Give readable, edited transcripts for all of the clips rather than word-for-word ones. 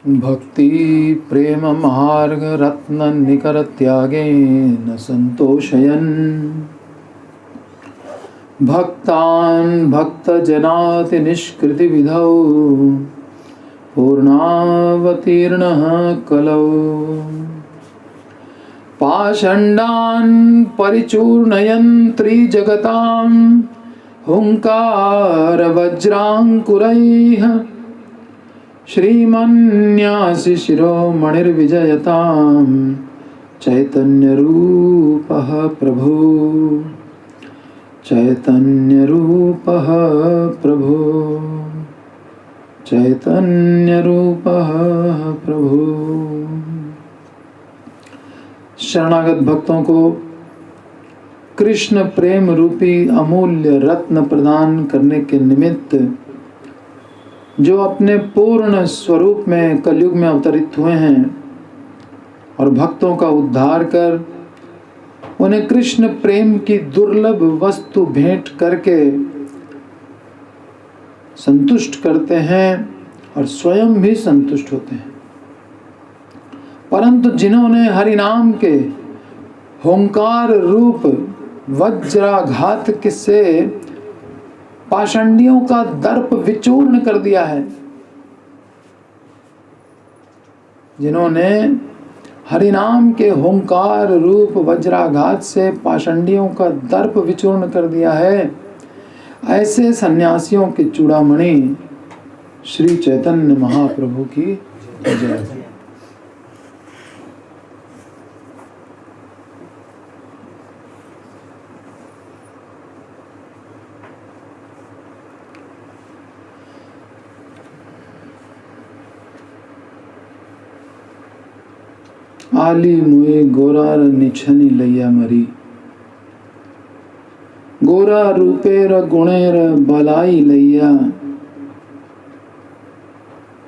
भक्ति प्रेम मार्ग रत्न निकर त्यागेन संतोषयन् भक्तान् भक्तजनाति निष्कृति विधौ पूर्णावतीर्णः कलौ पाषण्डान् परिचूर्णयन् त्रिजगतां हुंकार वज्रांकुरैः श्रीमन्यासि शिरोमणिर्विजयतां चैतन्यरूपः प्रभु चैतन्यरूपः प्रभु चैतन्यरूपः प्रभु। शरणागत भक्तों को कृष्ण प्रेम रूपी अमूल्य रत्न प्रदान करने के निमित्त जो अपने पूर्ण स्वरूप में कलयुग में अवतरित हुए हैं और भक्तों का उद्धार कर उन्हें कृष्ण प्रेम की दुर्लभ वस्तु भेंट करके संतुष्ट करते हैं और स्वयं भी संतुष्ट होते हैं, परंतु जिन्होंने हरि नाम के होंकार रूप वज्राघात से पाषंडियों का दर्प विचूर्ण कर दिया है, जिन्होंने हरिनाम के होंकार रूप वज्राघात से पाषंडियों का दर्प विचूर्ण कर दिया है, ऐसे सन्यासियों के चूड़ामणि श्री चैतन्य महाप्रभु की जय है। आली मुए गोरार निछनी लैया मरी गोरा रूपेर गुणेर बलाई लैया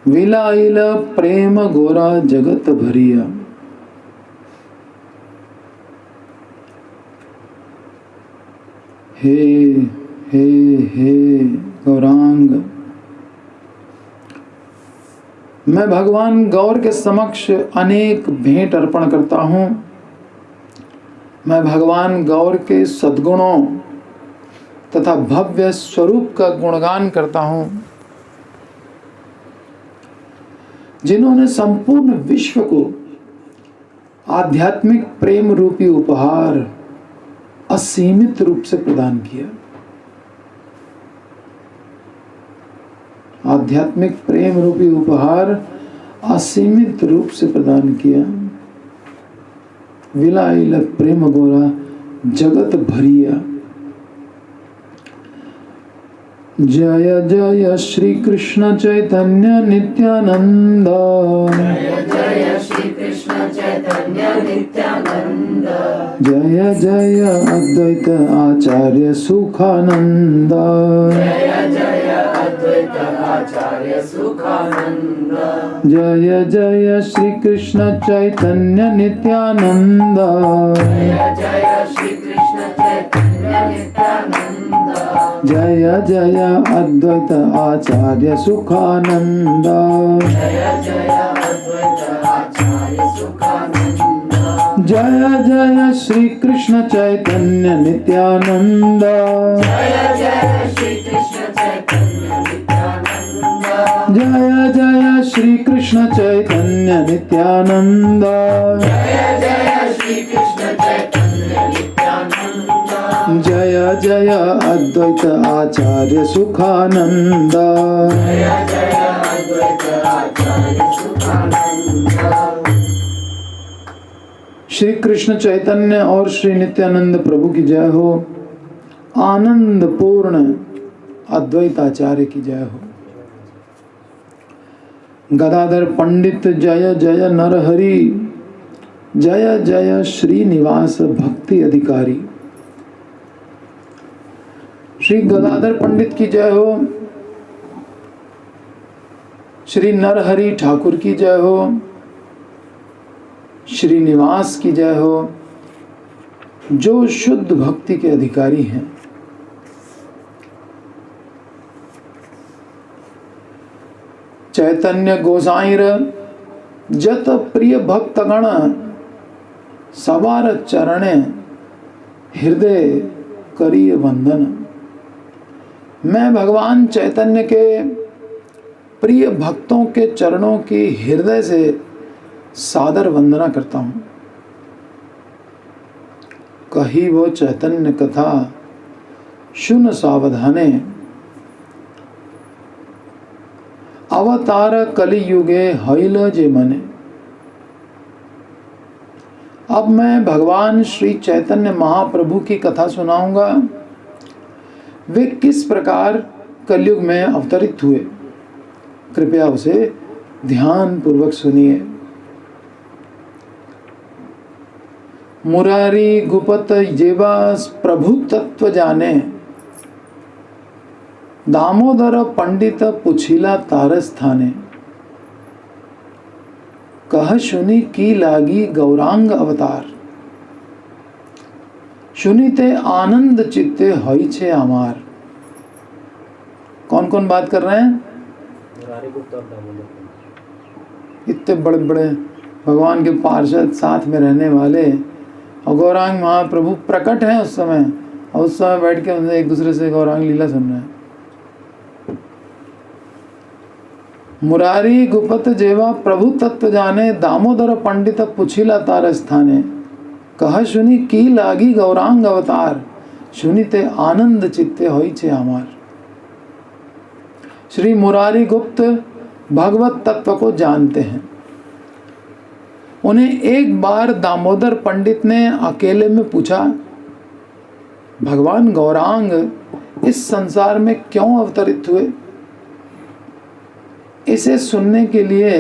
विलाइल प्रेम गोरा जगत भरिया। हे हे हे गौरांग, मैं भगवान गौर के समक्ष अनेक भेंट अर्पण करता हूँ। मैं भगवान गौर के सद्गुणों तथा भव्य स्वरूप का गुणगान करता हूँ, जिन्होंने संपूर्ण विश्व को आध्यात्मिक प्रेम रूपी उपहार असीमित रूप से प्रदान किया। आध्यात्मिक प्रेम रूपी उपहार असीमित रूप से प्रदान किया। विलाइल प्रेम गोरा जगत भरिया। जय जय श्री कृष्ण चैतन्य नित्यानंद, जय जय श्री कृष्ण चैतन्य नित्यानंद, जय जय अद्वैत आचार्य सुखानंद, जय जय अद्वैत आचार्य सुखानंद, जय जय श्री कृष्ण चैतन्य नित्यानंद, जय जय श्री कृष्ण चैतन्य नित्यानंद, जय जय अद्वैत आचार्य सुखानंद, जय जय अद्वैत आचार्य सुखानंद, जय जय श्री कृष्ण चैतन्य नित्यानंद, जय जय श्री कृष्ण चैतन्य नित्यानंद, जय जय श्री कृष्ण चैतन्य नित्यानंद, जय जय श्री कृष्ण चैतन्य नित्यानंद, जय जय अद्वैत आचार्य सुखानंद, जय जय अद्वैत आचार्य सुखानंद। श्री कृष्ण चैतन्य और श्री नित्यानंद प्रभु की जय हो। आनंद पूर्ण अद्वैत आचार्य की जय हो। गदाधर पंडित जय जय नरहरि, जय जय श्रीनिवास भक्ति अधिकारी। श्री गदाधर पंडित की जय हो। श्री नरहरि ठाकुर की जय हो। श्रीनिवास की जय हो, जो शुद्ध भक्ति के अधिकारी हैं। चैतन्य गोसाईर जत प्रिय भक्तगण सवार चरणे हृदय करिय वंदन। मैं भगवान चैतन्य के प्रिय भक्तों के चरणों की हृदय से सादर वंदना करता हूँ। कही वो चैतन्य कथा सुन सावधाने, अवतार कलि युगे हईल जे मने। अब मैं भगवान श्री चैतन्य महाप्रभु की कथा सुनाऊंगा। वे किस प्रकार कलयुग में अवतरित हुए, कृपया उसे ध्यान पूर्वक सुनिए। मुरारी गुपत जेवा प्रभु तत्व जाने, दामोदर पंडित पुछिला तारस थाने। कह सुनी की लागी गौरांग अवतार, सुनीते आनंद चित्ते हई छे अमार। कौन कौन बात कर रहे हैं? इतने बड़े बड़े भगवान के पार्षद, साथ में रहने वाले, और गौरांग महाप्रभु प्रकट हैं उस समय, और उस समय बैठ के उनसे एक दूसरे से गौरांग लीला सुन रहे हैं। मुरारी गुपत जेवा प्रभु तत्व जाने, दामोदर पंडित पुछिला तारस थाने। कह सुनी की लागी गौरांग अवतार, सुनीते आनंद चित्ते होई छे हमार। श्री मुरारी गुप्त भगवत तत्व को जानते हैं। उन्हें एक बार दामोदर पंडित ने अकेले में पूछा, भगवान गौरांग इस संसार में क्यों अवतरित हुए? इसे सुनने के लिए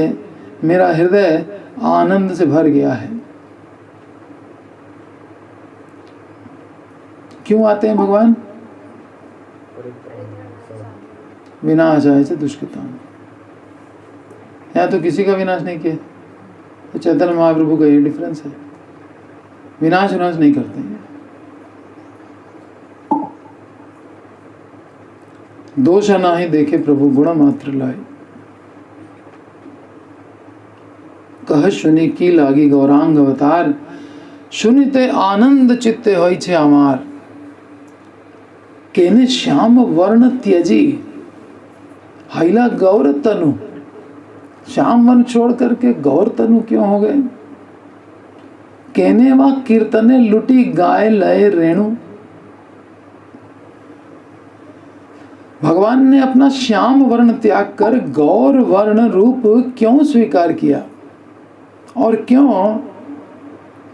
मेरा हृदय आनंद से भर गया है। क्यों आते हैं भगवान? विनाश आए से दुष्कृता। यहाँ तो किसी का विनाश नहीं किया, तो चैतन्य महाप्रभु का ये डिफरेंस है, विनाश विनाश नहीं करते हैं। दोष नाही देखे प्रभु गुण मात्र लाए। कह सुनी की लागी गौरांग अवतार, सुनिते आनंद चित्ते होई छे अमार। केने श्याम वर्ण त्यजी, हाइला गौर तनु। श्याम वर्ण छोड़ करके गौर तनु क्यों हो गए? केने वा कीर्तने लुटी गाय लय रेणु। भगवान ने अपना श्याम वर्ण त्याग कर गौर वर्ण रूप क्यों स्वीकार किया, और क्यों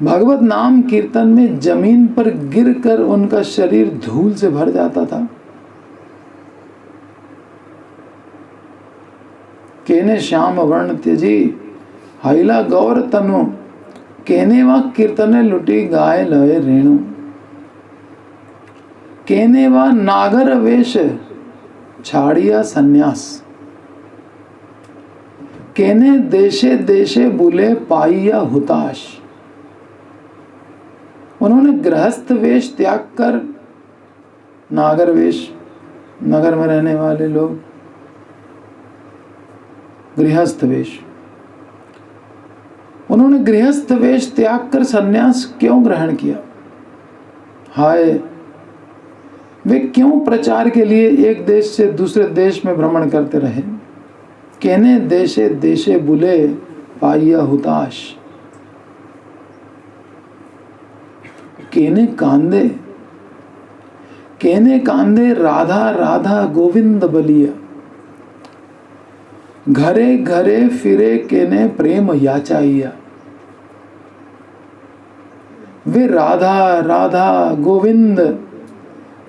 भगवत नाम कीर्तन में जमीन पर गिरकर उनका शरीर धूल से भर जाता था? केने श्याम वर्ण त्यजी, हाइला गौर तनु। केने वा कीर्तने लुटी गाय लय रेणु। केने वा नागर वेश, छाड़िया सन्यास। केने देशे देशे बुले पाइया हुताश। उन्होंने गृहस्थ वेश त्याग कर नागर वेश, नगर में रहने वाले लोग गृहस्थ वेश, उन्होंने गृहस्थ वेश त्याग कर सन्यास क्यों ग्रहण किया? हाय, वे क्यों प्रचार के लिए एक देश से दूसरे देश में भ्रमण करते रहे? केने देशे देशे बुले पाइया हुताश। केने कांदे, केने कांदे राधा राधा गोविंद बलिया। घरे घरे फिरे केने प्रेम याचाइया। वे राधा राधा गोविंद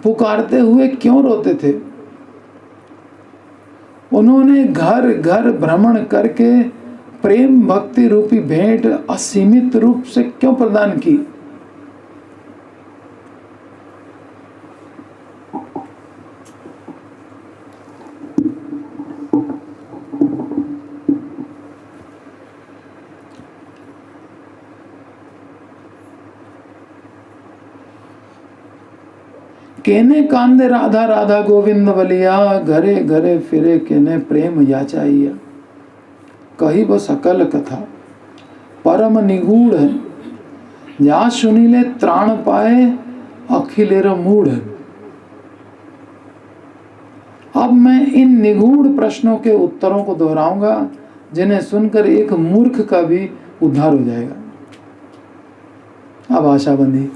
पुकारते हुए क्यों रोते थे? उन्होंने घर घर भ्रमण करके प्रेम भक्ति रूपी भेंट असीमित रूप से क्यों प्रदान की? केने कांदे राधा राधा गोविंद बलिया। घरे घरे फिरे केने प्रेम याचाइया। कही वो सकल कथा परम निगूढ़ जा सुनीले त्राण पाए अखिलेर मूढ़। अब मैं इन निगूढ़ प्रश्नों के उत्तरों को दोहराऊंगा जिन्हें सुनकर एक मूर्ख का भी उद्धार हो जाएगा। अब आशा बंदी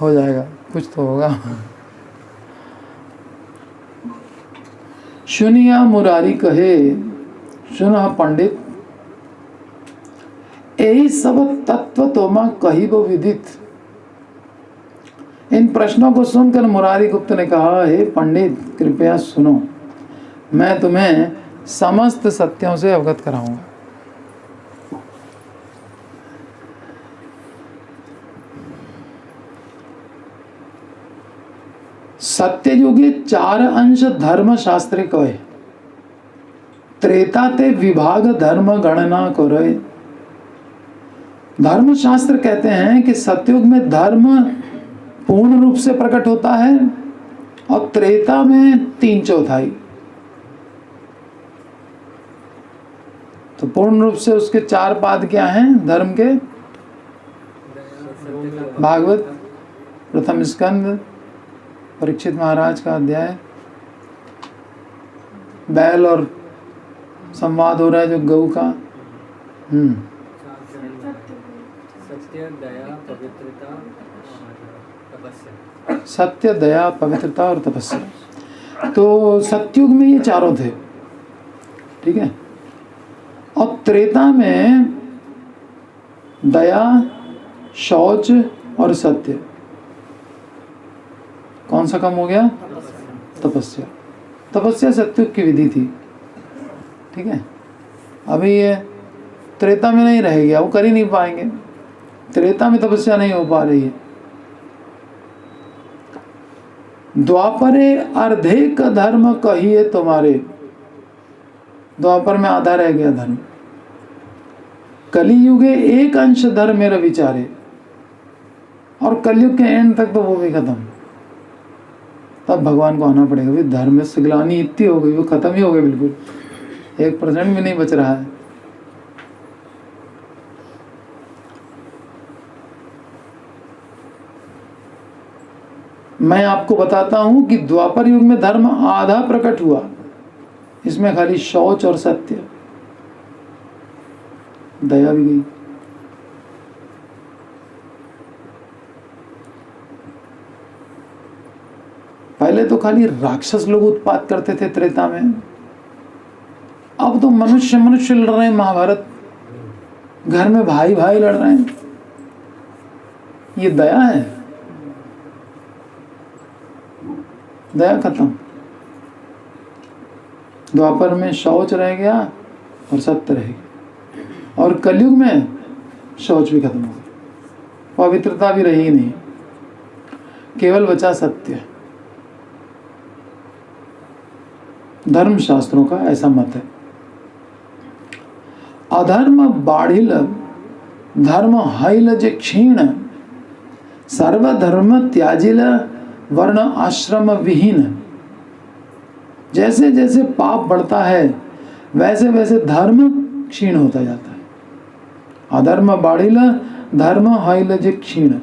हो जाएगा, कुछ तो होगा। सुनिया मुरारी कहे, सुना पंडित यही सब तत्व तोमा कही वो विदित। इन प्रश्नों को सुनकर मुरारी गुप्त ने कहा, हे पंडित कृपया सुनो, मैं तुम्हें समस्त सत्यों से अवगत कराऊंगा। सत्ययुगे 4 अंश धर्म शास्त्र कहे, त्रेता ते विभाग धर्म गणना करे। धर्म शास्त्र कहते हैं कि सतयुग में धर्म पूर्ण रूप से प्रकट होता है और त्रेता में 3/4। तो पूर्ण रूप से उसके 4 पाद क्या हैं धर्म के? भागवत प्रथम स्कंद, परीक्षित महाराज का अध्याय, बैल और संवाद हो रहा है जो गऊ का। सत्य दया पवित्रता तपस्या। सत्य दया पवित्रता और तपस्या। तो सतयुग में ये चारों थे, ठीक है। और त्रेता में दया, शौच और सत्य। कौन सा कम हो गया? तपस्या। तपस्या सतयुग की विधि थी, ठीक है। अभी ये त्रेता में नहीं रहेगी, वो कर ही नहीं पाएंगे। त्रेता में तपस्या नहीं हो पा रही है। द्वापरे अर्धेक धर्म कहिए तुम्हारे, द्वापर में आधा रह गया धर्म। कलियुगे 1 अंश धर्म मेरा विचारे, और कलयुग के एंड तक तो वो भी खत्म। तब भगवान को आना पड़ेगा। भी धर्म से ग्लानि इतनी हो गई, वो खत्म ही हो गई, बिल्कुल 1% भी नहीं बच रहा है। मैं आपको बताता हूं कि द्वापर युग में धर्म आधा प्रकट हुआ, इसमें खाली शौच और सत्य, दया भी गई। पहले तो खाली राक्षस लोग उत्पात करते थे त्रेता में, अब तो मनुष्य मनुष्य लड़ रहे हैं। महाभारत, घर में भाई भाई लड़ रहे हैं। ये दया है? दया खत्म। द्वापर में शौच रह गया और सत्य रह गया, और कलयुग में शौच भी खत्म हो गया, पवित्रता भी रही नहीं, केवल बचा सत्य। धर्म शास्त्रों का ऐसा मत है। अधर्म बाढ़िल धर्म हैल जे क्षीण, सर्वधर्म त्याजिल वर्ण आश्रम विहीन। जैसे जैसे पाप बढ़ता है वैसे वैसे धर्म क्षीण होता जाता है। अधर्म बाढ़िल धर्म हैल जे क्षीण।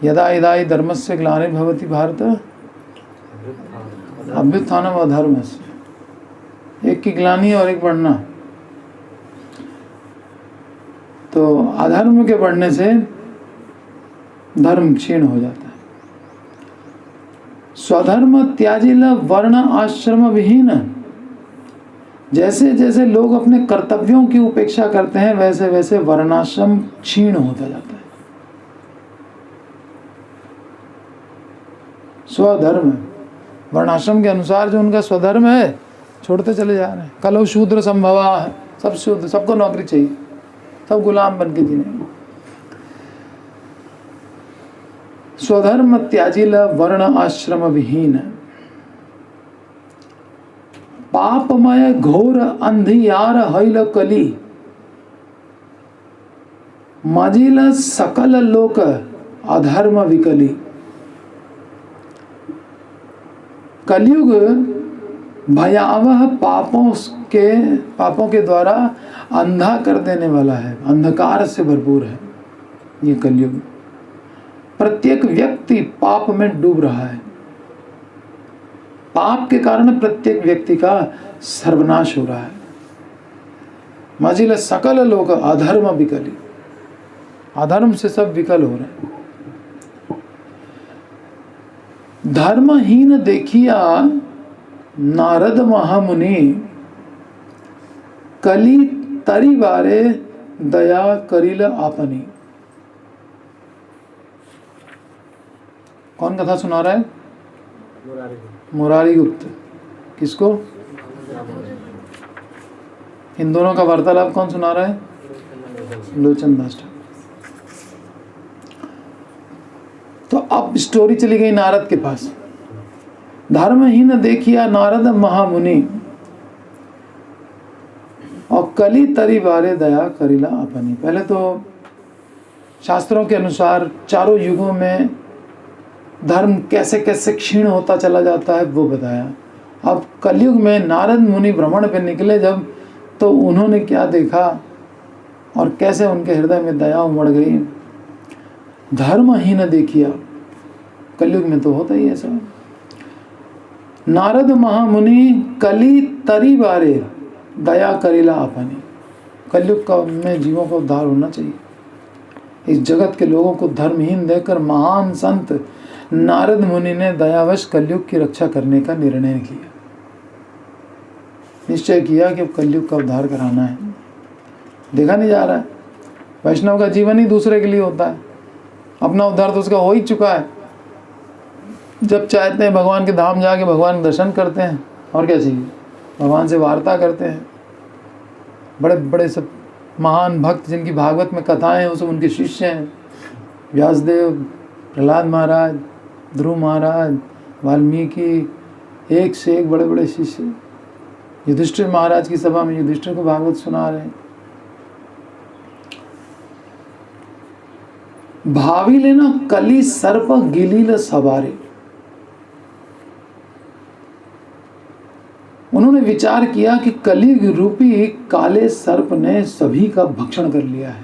यदा यदा हि धर्मस्य ग्लानिर्भवति भारत अभ्युत्थानम् अधर्मस्य। एक की ग्लानि और एक बढ़ना। तो अधर्म के बढ़ने से धर्म क्षीण हो जाता है। स्वधर्म त्याजिल वर्ण आश्रम विहीन। जैसे जैसे लोग अपने कर्तव्यों की उपेक्षा करते हैं वैसे वैसे वर्णाश्रम क्षीण होता जाता है। स्वधर्म, वर्णाश्रम के अनुसार जो उनका स्वधर्म है छोड़ते चले जा रहे हैं। कलो शूद्र संभवा है, सब शूद्र, सबको नौकरी चाहिए, सब गुलाम बन के जीने। स्वधर्म त्याजिल वर्ण आश्रम विहीन। पापमय घोर अंधियार हैल कली। मजिल सकल लोक अधर्म विकली। कलयुग भयावह पापों के द्वारा अंधा कर देने वाला है, अंधकार से भरपूर है ये कलयुग। प्रत्येक व्यक्ति पाप में डूब रहा है। पाप के कारण प्रत्येक व्यक्ति का सर्वनाश हो रहा है। मजिल सकल लोग अधर्म विकली, अधर्म से सब विकल हो रहे हैं। धर्महीन देखिया नारद महामुनि, कली तरी बारे दया करिल आपनी। कौन कथा सुना रहा है? मुरारी गुप्त। किसको? इन दोनों का वार्तालाप कौन सुना रहा है? लोचन दास। तो अब स्टोरी चली गई नारद के पास। धर्महीन देखिया नारद महामुनि, और कली तरी बारे दया करिला अपनी। पहले तो शास्त्रों के अनुसार चारों युगों में धर्म कैसे कैसे क्षीण होता चला जाता है वो बताया। अब कलयुग में नारद मुनि भ्रमण पे निकले जब, तो उन्होंने क्या देखा और कैसे उनके हृदय में दया उमड़ गई। धर्महीन देखिया, कलयुग में तो होता ही है सब। नारद महामुनि कली तरी बारे दया करिला अपनी। कलयुग का में जीवों का उद्धार होना चाहिए। इस जगत के लोगों को धर्महीन देखकर महान संत नारद मुनि ने दयावश कलयुग की रक्षा करने का निर्णय किया। निश्चय किया कि अब कलयुग का उद्धार कराना है। देखा नहीं जा रहा है, वैष्णव का जीवन ही दूसरे के लिए होता है, अपना उद्धार तो उसका हो ही चुका है। जब चाहते हैं भगवान के धाम जाके भगवान दर्शन करते हैं, और क्या चाहिए? भगवान से वार्ता करते हैं। बड़े बड़े सब महान भक्त जिनकी भागवत में कथाएं हैं वो सब उनके शिष्य हैं। व्यासदेव, प्रहलाद महाराज, ध्रुव महाराज, वाल्मीकि, एक से एक बड़े बड़े शिष्य। युधिष्ठिर महाराज की सभा में युधिष्ठिर को भागवत सुना रहे हैं। भावी लेना कली सर्प गिलील सवारे। उन्होंने विचार किया कि कली रूपी काले सर्प ने सभी का भक्षण कर लिया है।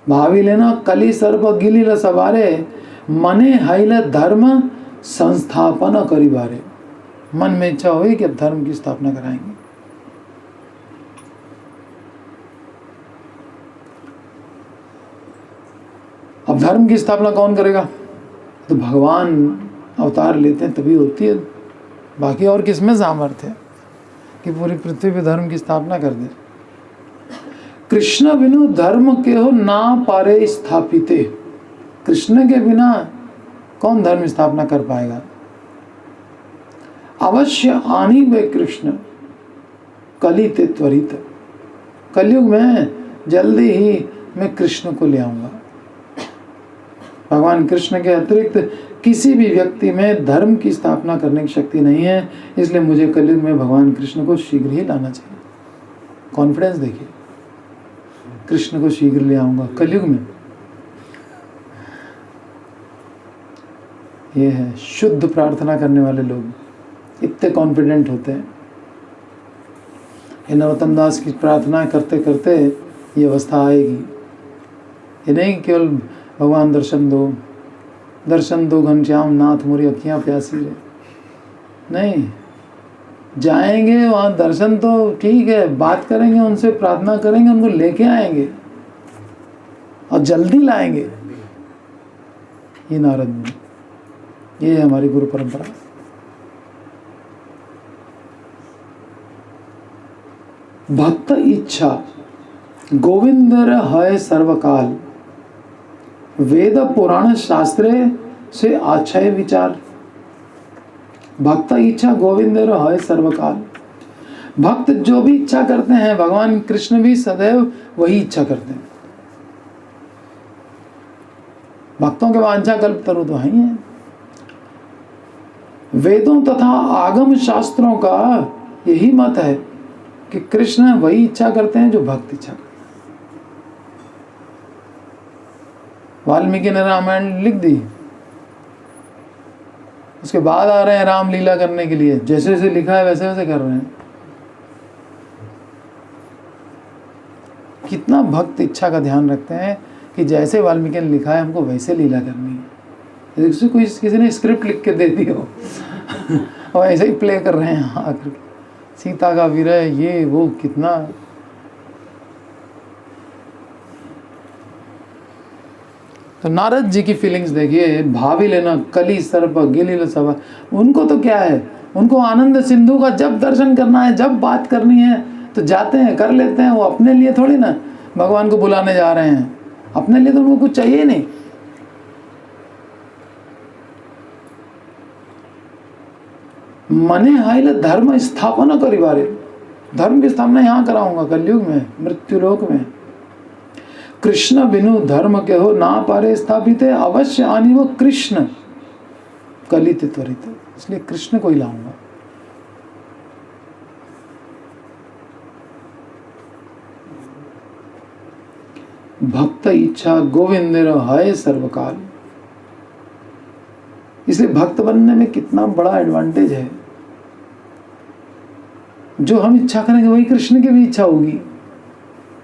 भावी लेना कली सर्प गिलील सवारे, मने हैल धर्म संस्थापन करी बारे। मन में इच्छा हुई कि अब धर्म की स्थापना कराएंगे। अब धर्म की स्थापना कौन करेगा? तो भगवान अवतार लेते हैं तभी होती है। बाकी और किसमें सामर्थ्य है कि पूरी पृथ्वी पे धर्म की स्थापना कर दे? कृष्ण बिनु धर्म के हो ना पारे स्थापिते। कृष्ण के बिना कौन धर्म स्थापना कर पाएगा? अवश्य आनी वे कृष्ण कली ते त्वरित। कलयुग में जल्दी ही मैं कृष्ण को ले आऊंगा। भगवान कृष्ण के अतिरिक्त किसी भी व्यक्ति में धर्म की स्थापना करने की शक्ति नहीं है, इसलिए मुझे कलयुग में भगवान कृष्ण को शीघ्र ही लाना चाहिए। कॉन्फिडेंस देखिए, कृष्ण को शीघ्र ले आऊंगा कलयुग में। ये है शुद्ध प्रार्थना करने वाले लोग, इतने कॉन्फिडेंट होते हैं। ये नरोत्तम दास की प्रार्थना करते करते ये अवस्था आएगी। ये नहीं केवल भगवान दर्शन दो घनश्याम नाथ मोरी अखियाँ प्यासी रहे, नहीं, जाएंगे वहाँ दर्शन तो ठीक है, बात करेंगे उनसे, प्रार्थना करेंगे, उनको लेके आएंगे और जल्दी लाएंगे। ये नारद मुनि, ये है हमारी गुरु परंपरा। भक्त इच्छा गोविंदर है सर्वकाल, वेद पुराण शास्त्रे से आच्छय विचार। भक्त इच्छा गोविंदर है सर्वकाल। भक्त जो भी इच्छा करते हैं, भगवान कृष्ण भी सदैव वही इच्छा करते हैं। भक्तों के वांछा कल्प तरु तो ही है। वेदों तथा आगम शास्त्रों का यही मत है कि कृष्ण वही इच्छा करते हैं जो भक्त इच्छा करते हैं। वाल्मीकि ने रामायण लिख दी, उसके बाद आ रहे हैं रामलीला करने के लिए, जैसे जैसे लिखा है वैसे वैसे कर रहे हैं। कितना भक्त इच्छा का ध्यान रखते हैं कि जैसे वाल्मीकि ने लिखा है हमको वैसे लीला करनी है। जैसे कोई किसी ने स्क्रिप्ट लिख के दे दी हो और ऐसे ही प्ले कर रहे हैं आकर सीता का विरह, ये वो, कितना। तो नारद जी की फीलिंग्स देखिए, भाभी लेना कली सर्प गिलिल सभा, उनको तो क्या है, उनको आनंद सिंधु का जब दर्शन करना है, जब बात करनी है तो जाते हैं, कर लेते हैं। वो अपने लिए थोड़ी ना भगवान को बुलाने जा रहे हैं, अपने लिए तो उनको कुछ चाहिए ही नहीं। मने हाइल धर्म स्थापना करिवारे, धर्म की स्थापना यहाँ कराऊंगा कलयुग में, मृत्यु लोक में। कृष्ण बिनु धर्म के हो ना पारे स्थापित है, अवश्य आनी वो कृष्ण कलित त्वरित, इसलिए कृष्ण को ही लाऊंगा। भक्त इच्छा गोविंदेर है सर्वकाल, इसलिए भक्त बनने में कितना बड़ा एडवांटेज है। जो हम इच्छा करेंगे वही कृष्ण की भी इच्छा होगी।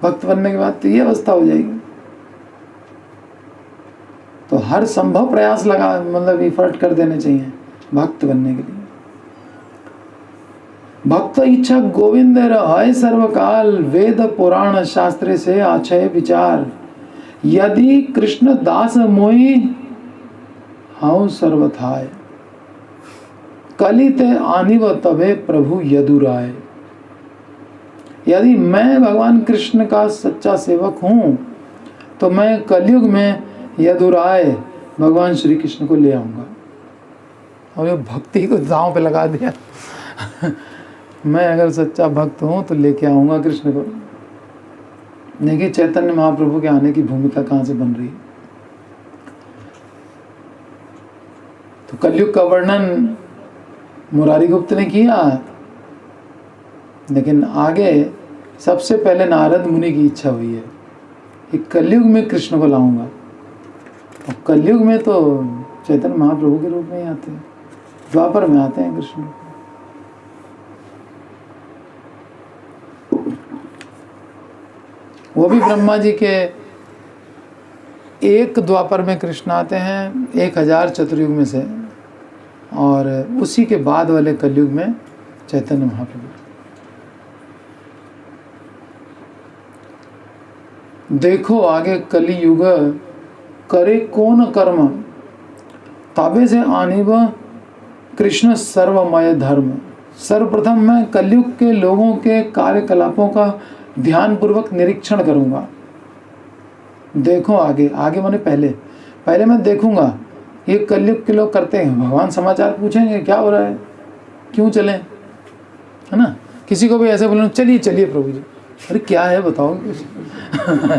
भक्त बनने के बाद तो ये अवस्था हो जाएगी। तो हर संभव प्रयास लगा, मतलब इफर्ट कर देने चाहिए भक्त बनने के लिए। भक्त इच्छा गोविंद है सर्वकाल, वेद पुराण शास्त्र से आछय विचार, यदि कृष्ण दास मोहि हाउ सर्वथाय, कलित आनिव तबे प्रभु यदुराय। यदि मैं भगवान कृष्ण का सच्चा सेवक हूं तो मैं कलयुग में यदुराय भगवान श्री कृष्ण को ले आऊंगा। और ये भक्ति को दांव पे लगा दिया मैं अगर सच्चा भक्त हूं तो लेके आऊंगा कृष्ण को। देखिए चैतन्य महाप्रभु के आने की भूमिका कहां से बन रही है। तो कलयुग का वर्णन मुरारी गुप्त ने किया, लेकिन आगे सबसे पहले नारद मुनि की इच्छा हुई है कि कलयुग में कृष्ण को लाऊंगा। और कलयुग में तो चैतन्य महाप्रभु के रूप में ही आते हैं, द्वापर में आते हैं कृष्ण। वो भी ब्रह्मा जी के एक द्वापर में कृष्ण आते हैं 1000 चतुर्युग में से, और उसी के बाद वाले कलयुग में चैतन्य महाप्रभु। देखो आगे कली युग करे कौन कर्म, ताबे से आनिब कृष्ण सर्वमय धर्म। सर्वप्रथम मैं कलयुग के लोगों के कार्यकलापों का ध्यान पूर्वक निरीक्षण करूंगा। देखो आगे, आगे माने पहले मैं देखूंगा ये कलयुग के लोग करते हैं। भगवान समाचार पूछेंगे क्या हो रहा है, क्यों चलें, है ना। किसी को भी ऐसे बोलना चलिए चलिए प्रभु जी, अरे क्या है बताओ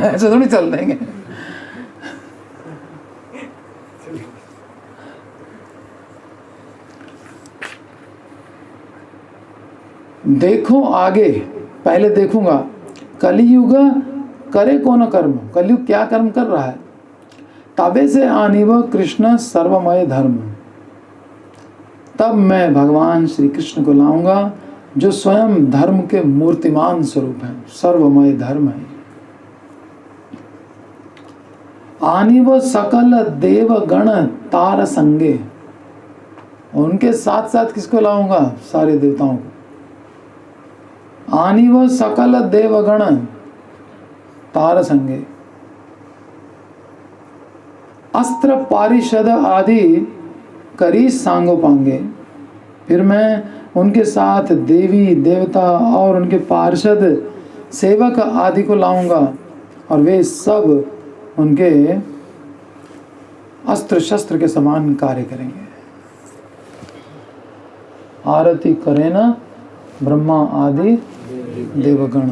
ऐसे थोड़ी चल देंगे। देखो आगे, पहले देखूंगा कलियुग करे कौन कर्म, कलयुग क्या कर्म कर रहा है। तबे से आनिव कृष्ण सर्वमय धर्म, तब मैं भगवान श्री कृष्ण को लाऊंगा जो स्वयं धर्म के मूर्तिमान स्वरूप हैं, सर्वमय धर्म है। आनिव सकल देवगण तार संगे, उनके साथ साथ किसको लाऊंगा, सारे देवताओं को। आनिव सकल देवगण तार संगे, अस्त्र पारिषद आदि करी सांगो पांगे। फिर मैं उनके साथ देवी देवता और उनके पार्षद सेवक आदि को लाऊंगा, और वे सब उनके अस्त्र शस्त्र के समान कार्य करेंगे। आरती करें ना ब्रह्मा आदि देवगण,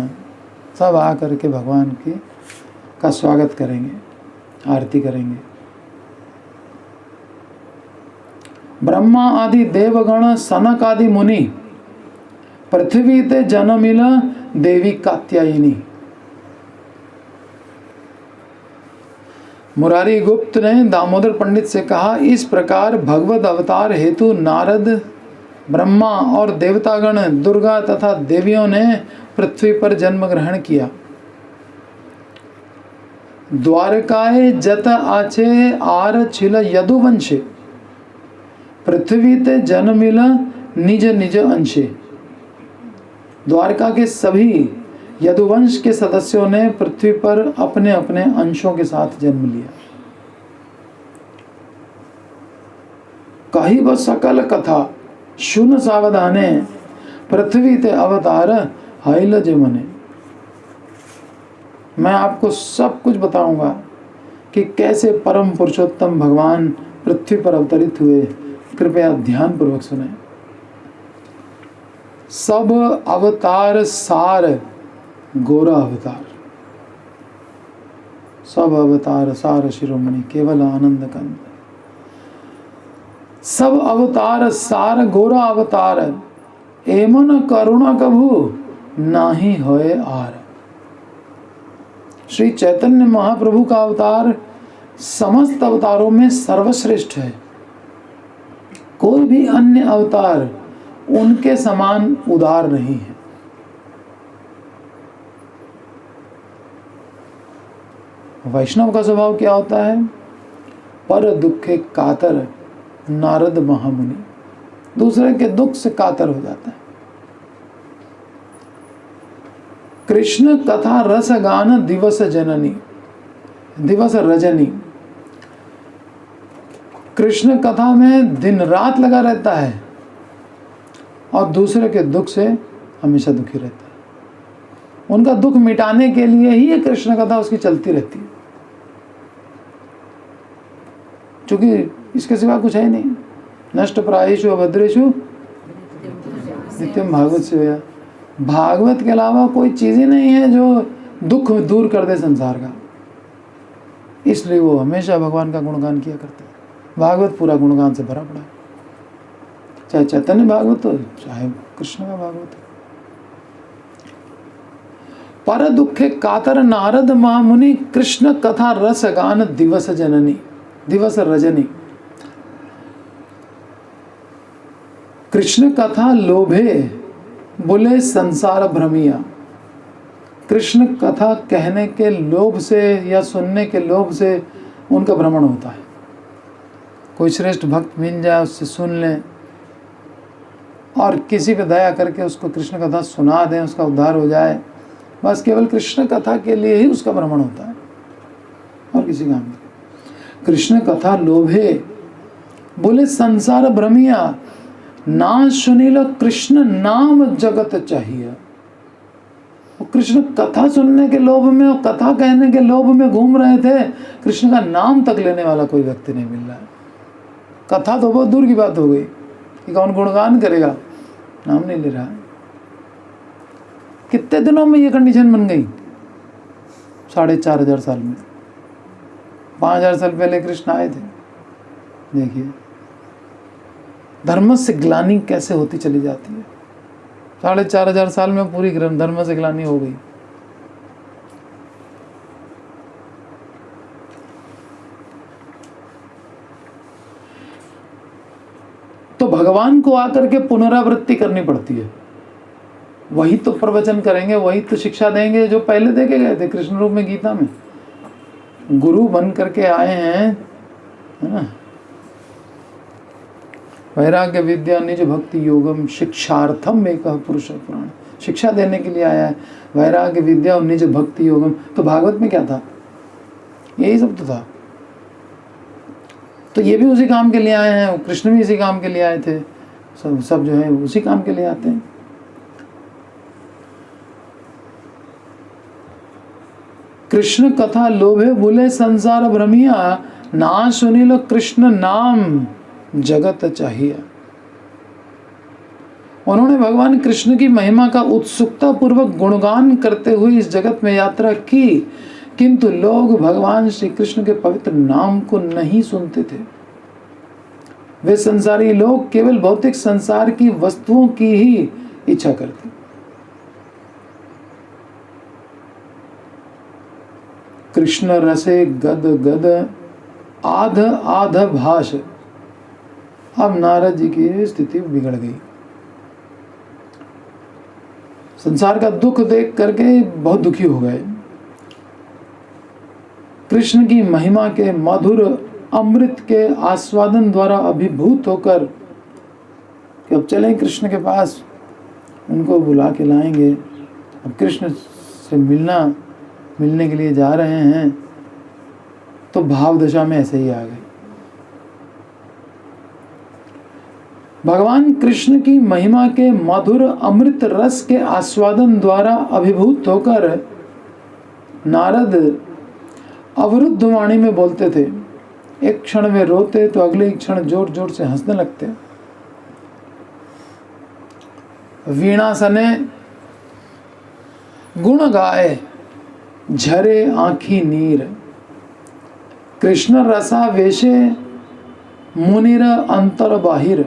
सब आकर के भगवान की का स्वागत करेंगे, आरती करेंगे। ब्रह्मा आदि देवगण सनक आदि मुनि, पृथ्वी ते जनमिल देवी कात्यायनी। मुरारी गुप्त ने दामोदर पंडित से कहा, इस प्रकार भगवत अवतार हेतु नारद, ब्रह्मा और देवतागण, दुर्गा तथा देवियों ने पृथ्वी पर जन्म ग्रहण किया। द्वारकाए जत आछे आर छिल यदुवंशे, पृथ्वी ते जन्मिल निज निज अंशे। द्वारका के सभी यदुवंश के सदस्यों ने पृथ्वी पर अपने अपने अंशों के साथ जन्म लिया। कही व सकल कथा शुन सावधाने, पृथ्वी ते अवतार हाइल जमने। मैं आपको सब कुछ बताऊंगा कि कैसे परम पुरुषोत्तम भगवान पृथ्वी पर अवतरित हुए। कृपया ध्यान पूर्वक सुने। सब अवतार सार गोरा अवतार, सब अवतार सार शिरोमणि केवल आनंद कंद। सब अवतार सार गोरा अवतार, एमन करुणा कभू नाही होए आर। श्री चैतन्य महाप्रभु का अवतार समस्त अवतारों में सर्वश्रेष्ठ है। कोई भी अन्य अवतार उनके समान उदार नहीं है। वैष्णव का स्वभाव क्या होता है? पर दुखे कातर नारद महामुनि, दूसरे के दुख से कातर हो जाता है। कृष्ण कथा रस गान दिवस जननी, दिवस रजनी। कृष्ण कथा में दिन रात लगा रहता है और दूसरे के दुख से हमेशा दुखी रहता है। उनका दुख मिटाने के लिए ही ये कृष्ण कथा उसकी चलती रहती है, क्योंकि इसके सिवा कुछ है नहीं। नष्ट प्रायेषु अभद्रेषु नित्यम भागवत सेवया। भागवत के अलावा कोई चीज ही नहीं है जो दुख दूर कर दे संसार का। इसलिए वो हमेशा भगवान का गुणगान किया करते हैं। भागवत पूरा गुणगान से भरा पड़ा है, चाहे चैतन्य भागवत हो चाहे कृष्ण का भागवत हो। पर दुखे कातर नारद महामुनि, कृष्ण कथा रस गान दिवस जननी, दिवस रजनी। कृष्ण कथा लोभे बोले संसार भ्रमिया। कृष्ण कथा कहने के लोभ से या सुनने के लोभ से उनका भ्रमण होता है। कोई श्रेष्ठ भक्त मिल जाए, उससे सुन ले और किसी पे दया करके उसको कृष्ण कथा सुना दें, उसका उद्धार हो जाए। बस केवल कृष्ण कथा के लिए ही उसका भ्रमण होता है और किसी काम नहीं। कृष्ण कथा लोभे बोले संसार भ्रमिया, ना सुनील कृष्ण नाम जगत चाहिए। वो कृष्ण कथा सुनने के लोभ में और कथा कहने के लोभ में घूम रहे थे, कृष्ण का नाम तक लेने वाला कोई व्यक्ति नहीं मिल रहा है। कथा तो बहुत दूर की बात हो गई कि कौन गुणगान करेगा, नाम नहीं ले रहा है। कितने दिनों में ये कंडीशन बन गई? 4500 साल में। 5000 साल पहले कृष्ण आए थे। देखिए धर्म से ग्लानि कैसे होती चली जाती है। 4500 साल में पूरी धर्म से ग्लानि हो गई। तो भगवान को आकर के पुनरावृत्ति करनी पड़ती है। वही तो प्रवचन करेंगे, वही तो शिक्षा देंगे जो पहले देके गए थे कृष्ण रूप में गीता में। गुरु बन करके आए हैं, है ना। वैराग्य विद्या निज भक्ति योगम शिक्षार्थम एक पुरुष पुराण। शिक्षा देने के लिए आया है। वैराग्य विद्या और निज भक्ति योगम। तो भागवत में क्या था? यही सब तो था। तो ये भी उसी काम के लिए आए हैं, कृष्ण भी इसी काम के लिए आए थे। सब जो है उसी काम के लिए आते हैं। कृष्ण कथा लोभे बोले संसार भ्रमिया, ना सुनिलो कृष्ण नाम जगत चाहिए। उन्होंने भगवान कृष्ण की महिमा का उत्सुकता पूर्वक गुणगान करते हुए इस जगत में यात्रा की, किंतु लोग भगवान श्री कृष्ण के पवित्र नाम को नहीं सुनते थे। वे संसारी लोग केवल भौतिक संसार की वस्तुओं की ही इच्छा करते। कृष्ण रसे गद गद आध आध भाष। अब नारद जी की स्थिति बिगड़ गई। संसार का दुख देख करके बहुत दुखी हो गए। कृष्ण की महिमा के मधुर अमृत के आस्वादन द्वारा अभिभूत होकर कि अब चलें कृष्ण के पास, उनको बुला के लाएंगे। अब कृष्ण से मिलने के लिए जा रहे हैं, तो भाव दशा में ऐसे ही आ गए। भगवान कृष्ण की महिमा के मधुर अमृत रस के आस्वादन द्वारा अभिभूत होकर नारद अवरुद्ध वाणी में बोलते थे। एक क्षण में रोते तो अगले क्षण जोर जोर से हंसने लगते। वीणा सने गुण गाए झरे आँखी नीर, कृष्ण रसा वेशे मुनिर अंतर बाहिर।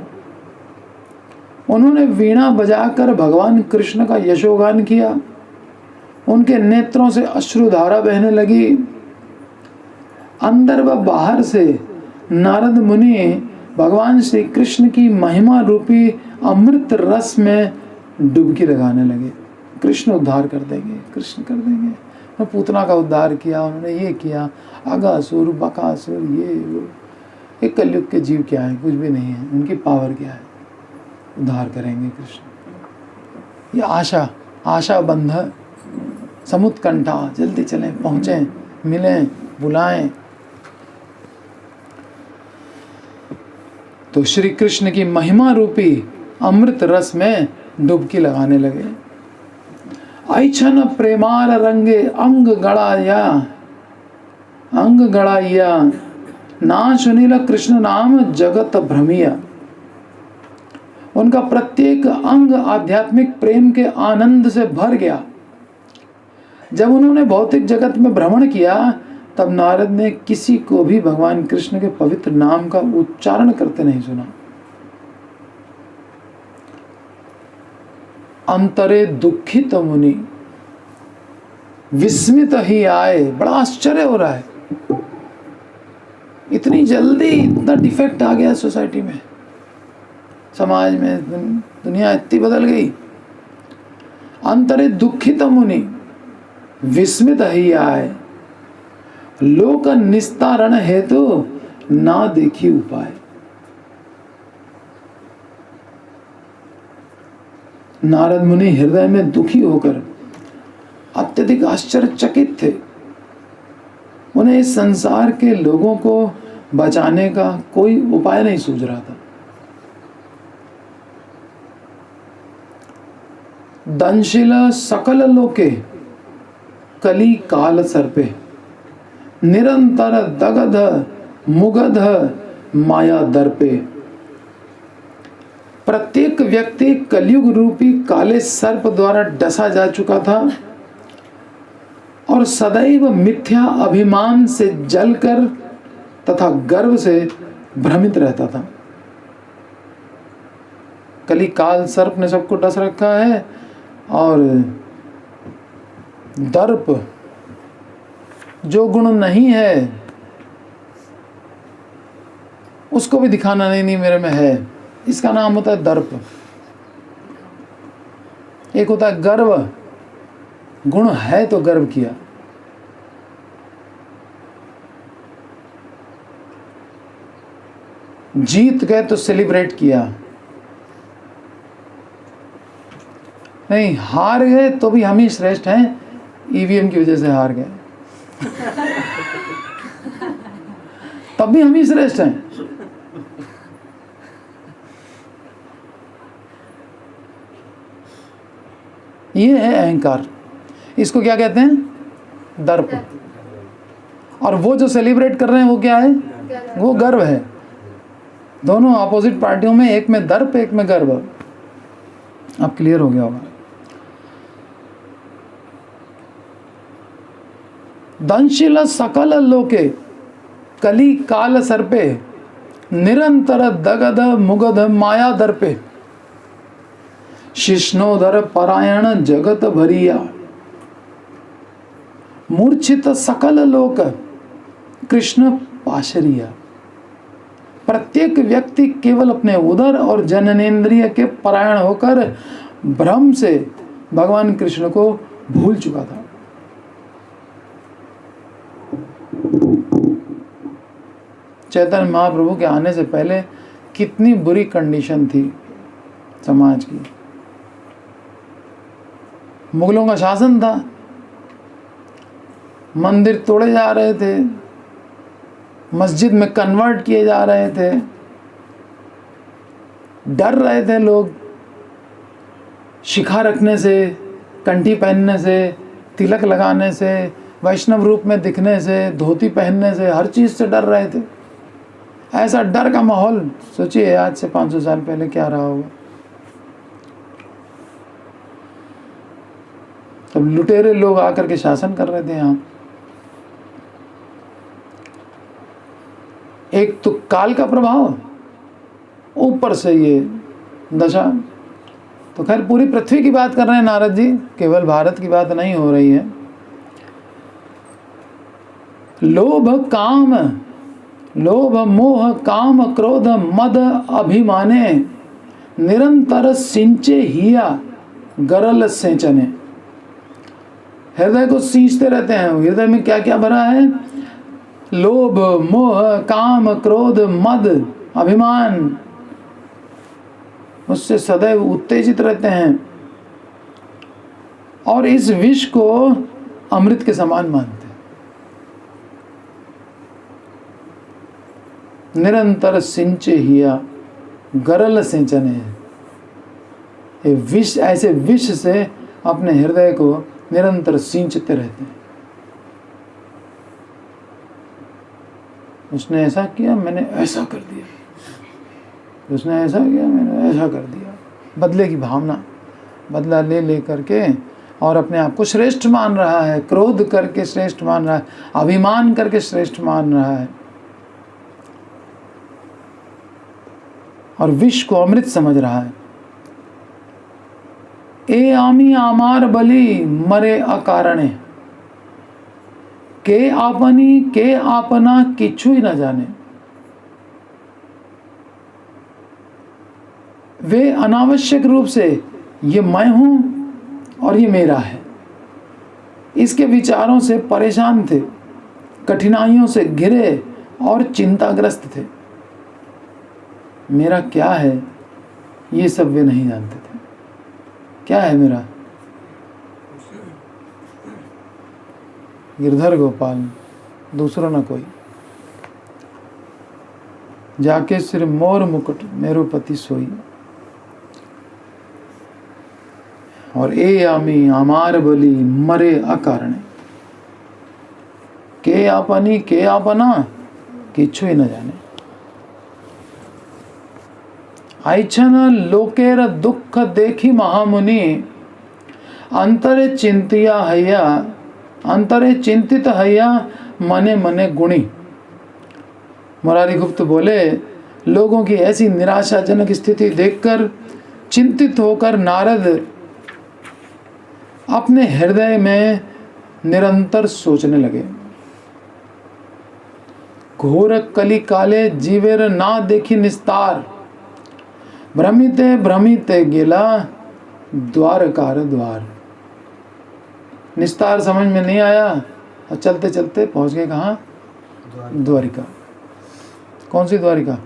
उन्होंने वीणा बजाकर भगवान कृष्ण का यशोगान किया। उनके नेत्रों से अश्रुधारा बहने लगी। अंदर व बाहर से नारद मुनि भगवान श्री कृष्ण की महिमा रूपी अमृत रस में डुबकी लगाने लगे। कृष्ण उद्धार कर देंगे, कृष्ण कर देंगे। उन्होंने पूतना का उद्धार किया, उन्होंने ये किया, अगासुर बकासुर ये वो। एक कलयुग के जीव क्या है? कुछ भी नहीं है। उनकी पावर क्या है? उद्धार करेंगे कृष्ण। ये आशा बंध समुत्कंठा, जल्दी चलें, पहुँचें, मिलें, बुलाएं। तो श्री कृष्ण की महिमा रूपी अमृत रस में डुबकी लगाने लगे। ऐछन प्रेमार रंगे अंग गड़ाइया ना सुनील कृष्ण नाम जगत भ्रमिया। उनका प्रत्येक अंग आध्यात्मिक प्रेम के आनंद से भर गया। जब उन्होंने भौतिक जगत में भ्रमण किया, तब नारद ने किसी को भी भगवान कृष्ण के पवित्र नाम का उच्चारण करते नहीं सुना। अंतरे दुखित मुनि विस्मित ही आए। बड़ा आश्चर्य हो रहा है, इतनी जल्दी इतना डिफेक्ट आ गया सोसाइटी में, समाज में, दुनिया इतनी बदल गई। अंतरे दुखित मुनि विस्मित ही आए, लोक निस्तारण हेतु ना देखी उपाय। नारद मुनि हृदय में दुखी होकर अत्यधिक आश्चर्यचकित थे। उन्हें इस संसार के लोगों को बचाने का कोई उपाय नहीं सूझ रहा था। दंशिल सकल लोके कली काल सर्पे, निरंतर दगध मुगध माया दर्पे। प्रत्येक व्यक्ति कलयुग रूपी काले सर्प द्वारा डसा जा चुका था और सदैव मिथ्या अभिमान से जलकर तथा गर्व से भ्रमित रहता था। कली काल सर्प ने सबको डस रखा है और दर्प, जो गुण नहीं है उसको भी दिखाना, नहीं मेरे में है, इसका नाम होता है दर्प। एक होता है गर्व, गुण है तो गर्व किया। जीत गए तो सेलिब्रेट किया, नहीं हार गए तो भी हम ही श्रेष्ठ हैं, ईवीएम की वजह से हार गए तब भी हम ही श्रेष्ठ हैं। ये है अहंकार, इसको क्या कहते हैं? दर्प। और वो जो सेलिब्रेट कर रहे हैं वो क्या है? वो गर्व है। दोनों अपोजिट पार्टियों में, एक में दर्प एक में गर्व। अब क्लियर हो गया होगा। दंशिल सकल लोके कली काल सर्पे, निरंतर दगध मुगध माया दर्पे। शिष्णोधर परायण जगत भरिया, मूर्छित सकल लोक कृष्ण पाशरिया। प्रत्येक व्यक्ति केवल अपने उदर और जननेन्द्रिय के परायण होकर भ्रम से भगवान कृष्ण को भूल चुका था। चैतन्य महाप्रभु के आने से पहले कितनी बुरी कंडीशन थी समाज की। मुगलों का शासन था, मंदिर तोड़े जा रहे थे, मस्जिद में कन्वर्ट किए जा रहे थे, डर रहे थे लोग शिखा रखने से, कंठी पहनने से, तिलक लगाने से, वैष्णव रूप में दिखने से, धोती पहनने से, हर चीज़ से डर रहे थे। ऐसा डर का माहौल सोचिए आज से 500 साल पहले क्या रहा होगा। तब लुटेरे लोग आकर के शासन कर रहे थे यहाँ। एक तो काल का प्रभाव, ऊपर से ये दशा। तो खैर पूरी पृथ्वी की बात कर रहे हैं नारद जी, केवल भारत की बात नहीं हो रही है। लोभ मोह काम क्रोध मद अभिमाने निरंतर सिंचे हिया गरल सेचने। हृदय को सींचते रहते हैं। हृदय में क्या क्या भरा है? लोभ मोह काम क्रोध मद अभिमान, उससे सदैव उत्तेजित रहते हैं और इस विष को अमृत के समान मानते हैं। निरंतर सिंचे हिया गरल सिंचने। ये विष, ऐसे विष से अपने हृदय को निरंतर सींचते रहते हैं। उसने ऐसा किया, मैंने ऐसा कर दिया, उसने ऐसा किया, मैंने ऐसा कर दिया। बदले की भावना, बदला ले ले करके, और अपने आप को श्रेष्ठ मान रहा है, क्रोध करके श्रेष्ठ मान रहा है, अभिमान करके श्रेष्ठ मान रहा है, और विष को अमृत समझ रहा है। ए आमी आमार बलि मरे अकारणे, के आपनी के आपना किछु ही न जाने। वे अनावश्यक रूप से ये मैं हूं और ये मेरा है, इसके विचारों से परेशान थे, कठिनाइयों से घिरे और चिंताग्रस्त थे। मेरा क्या है ये सब वे नहीं जानते थे। क्या है मेरा? गिरधर गोपाल, दूसरा न कोई। जाके सिर मोर मुकुट मेरो पति सोई, और ए आमी आमार बलि मरे अकारणे, के आपनी के आपना किछु ही न जाने। आइछन लोकेर दुख देखी महामुनि, अंतरे चिंतिया हैया, अंतरे चिंतित हैया मने मने गुणी। मुरारी गुप्त बोले, लोगों की ऐसी निराशाजनक स्थिति देखकर चिंतित होकर नारद अपने हृदय में निरंतर सोचने लगे। घोर कली काले जीवेर ना देखी निस्तार, भ्रमिते भ्रमिते गेला द्वारकार द्वार। निस्तार समझ में नहीं आया और चलते चलते पहुंच गए कहाँ? द्वारिका। कौन सी द्वारिका?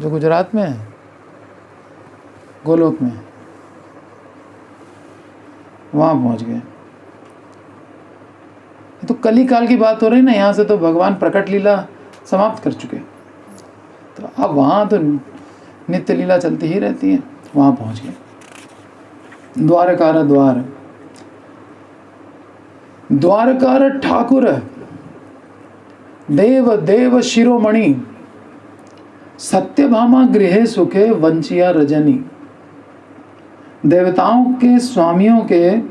जो गुजरात में है, गोलोक में, वहां पहुंच गए। तो कली काल की बात हो रही ना, यहाँ से तो भगवान प्रकट लीला समाप्त कर चुके, तो अब वहाँ तो नित्य लीला चलती ही रहती है। वहाँ पहुँच गए। द्वारकार द्वार, द्वारकार ठाकुर देव देव शिरोमणि, सत्यभामा गृहे सुखे वंचिया रजनी। देवताओं के स्वामियों के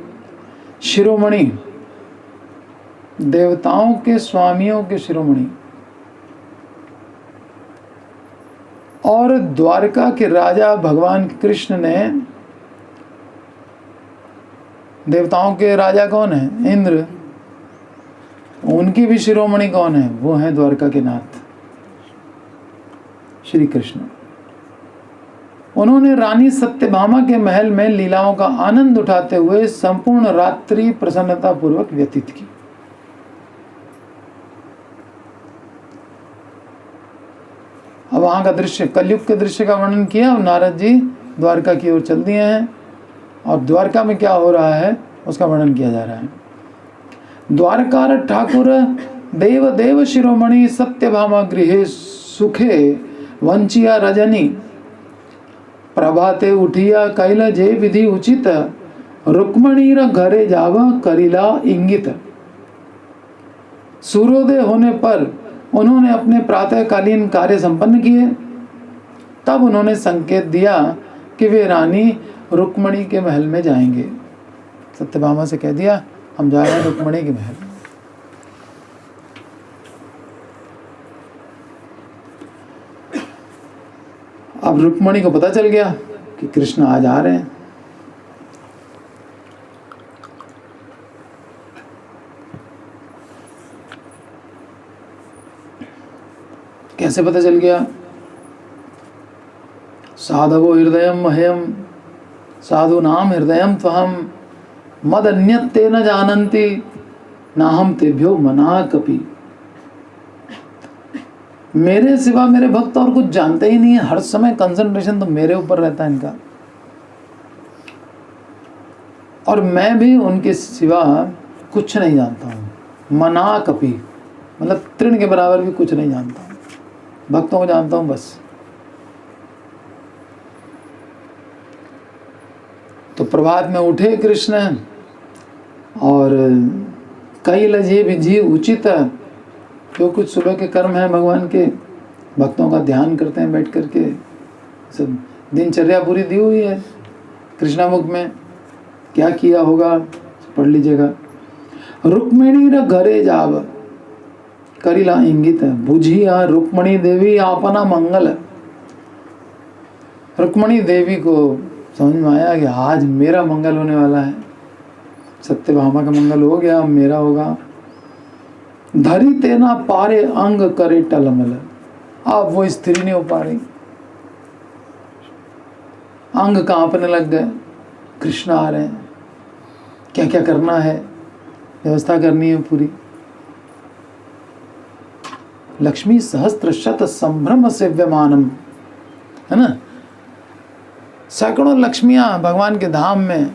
शिरोमणि, देवताओं के स्वामियों के शिरोमणि, और द्वारका के राजा भगवान कृष्ण ने देवताओं के राजा कौन है? इंद्र। उनकी भी शिरोमणि कौन है? वो है द्वारका के नाथ श्री कृष्ण। उन्होंने रानी सत्यभामा के महल में लीलाओं का आनंद उठाते हुए संपूर्ण रात्रि प्रसन्नता पूर्वक व्यतीत की। अब वहां का दृश्य, कलयुग के दृश्य का वर्णन किया। नारद जी द्वारका की ओर चल दिए हैं और द्वारका में क्या हो रहा है उसका वर्णन किया जा रहा है। द्वारकार ठाकुर देव देव शिरोमणि सत्यभामा गृहे सुखे वंचिया रजनी प्रभाते उठिया कैल जे विधि उचित रुक्मणी घरे जाव करिला इंगित। सूर्योदय होने पर उन्होंने अपने प्रातःकालीन कार्य संपन्न किए। तब उन्होंने संकेत दिया कि वे रानी रुक्मणी के महल में जाएंगे। सत्यभामा से कह दिया हम जा रहे हैं रुक्मणी के महल। अब रुक्मणी को पता चल गया कि कृष्ण आज आ रहे हैं। कैसे पता चल गया? साधवो हृदयम मह्यम साधु नाम हृदयम त्वहम मद अन्यत्ते न जानन्ति नाहम तेभ्यो मना कपि। मेरे सिवा मेरे भक्त और कुछ जानते ही नहीं है। हर समय कंसंट्रेशन तो मेरे ऊपर रहता है इनका, और मैं भी उनके सिवा कुछ नहीं जानता हूँ। मना कपि मतलब तृण के बराबर भी कुछ नहीं जानता हूँ, भक्तों को जानता हूँ बस। तो प्रभात में उठे कृष्ण और कई लजे विधि उचित, जो कुछ सुबह के कर्म हैं भगवान के, भक्तों का ध्यान करते हैं बैठ करके, सब दिनचर्या पूरी दी हुई है कृष्णामुख में। क्या किया होगा पढ़ लीजिएगा। रुक्मिणी र घरे जाव करिला इंगित बुझिया रुक्मणी देवी आपना मंगल। रुक्मणी देवी को समझ में आया कि आज मेरा मंगल होने वाला है। सत्यभामा का मंगल हो गया, अब मेरा होगा। धरी तेना पारे अंग करे टलमल। अब वो स्त्री नहीं हो पा रही, अंग कांपने लग गए। कृष्ण आ रहे हैं, क्या क्या करना है, व्यवस्था करनी है पूरी। लक्ष्मी सहस्त्र शत संभ्रम सेव्यमानम, है ना। सैकड़ों लक्ष्मियां भगवान के धाम में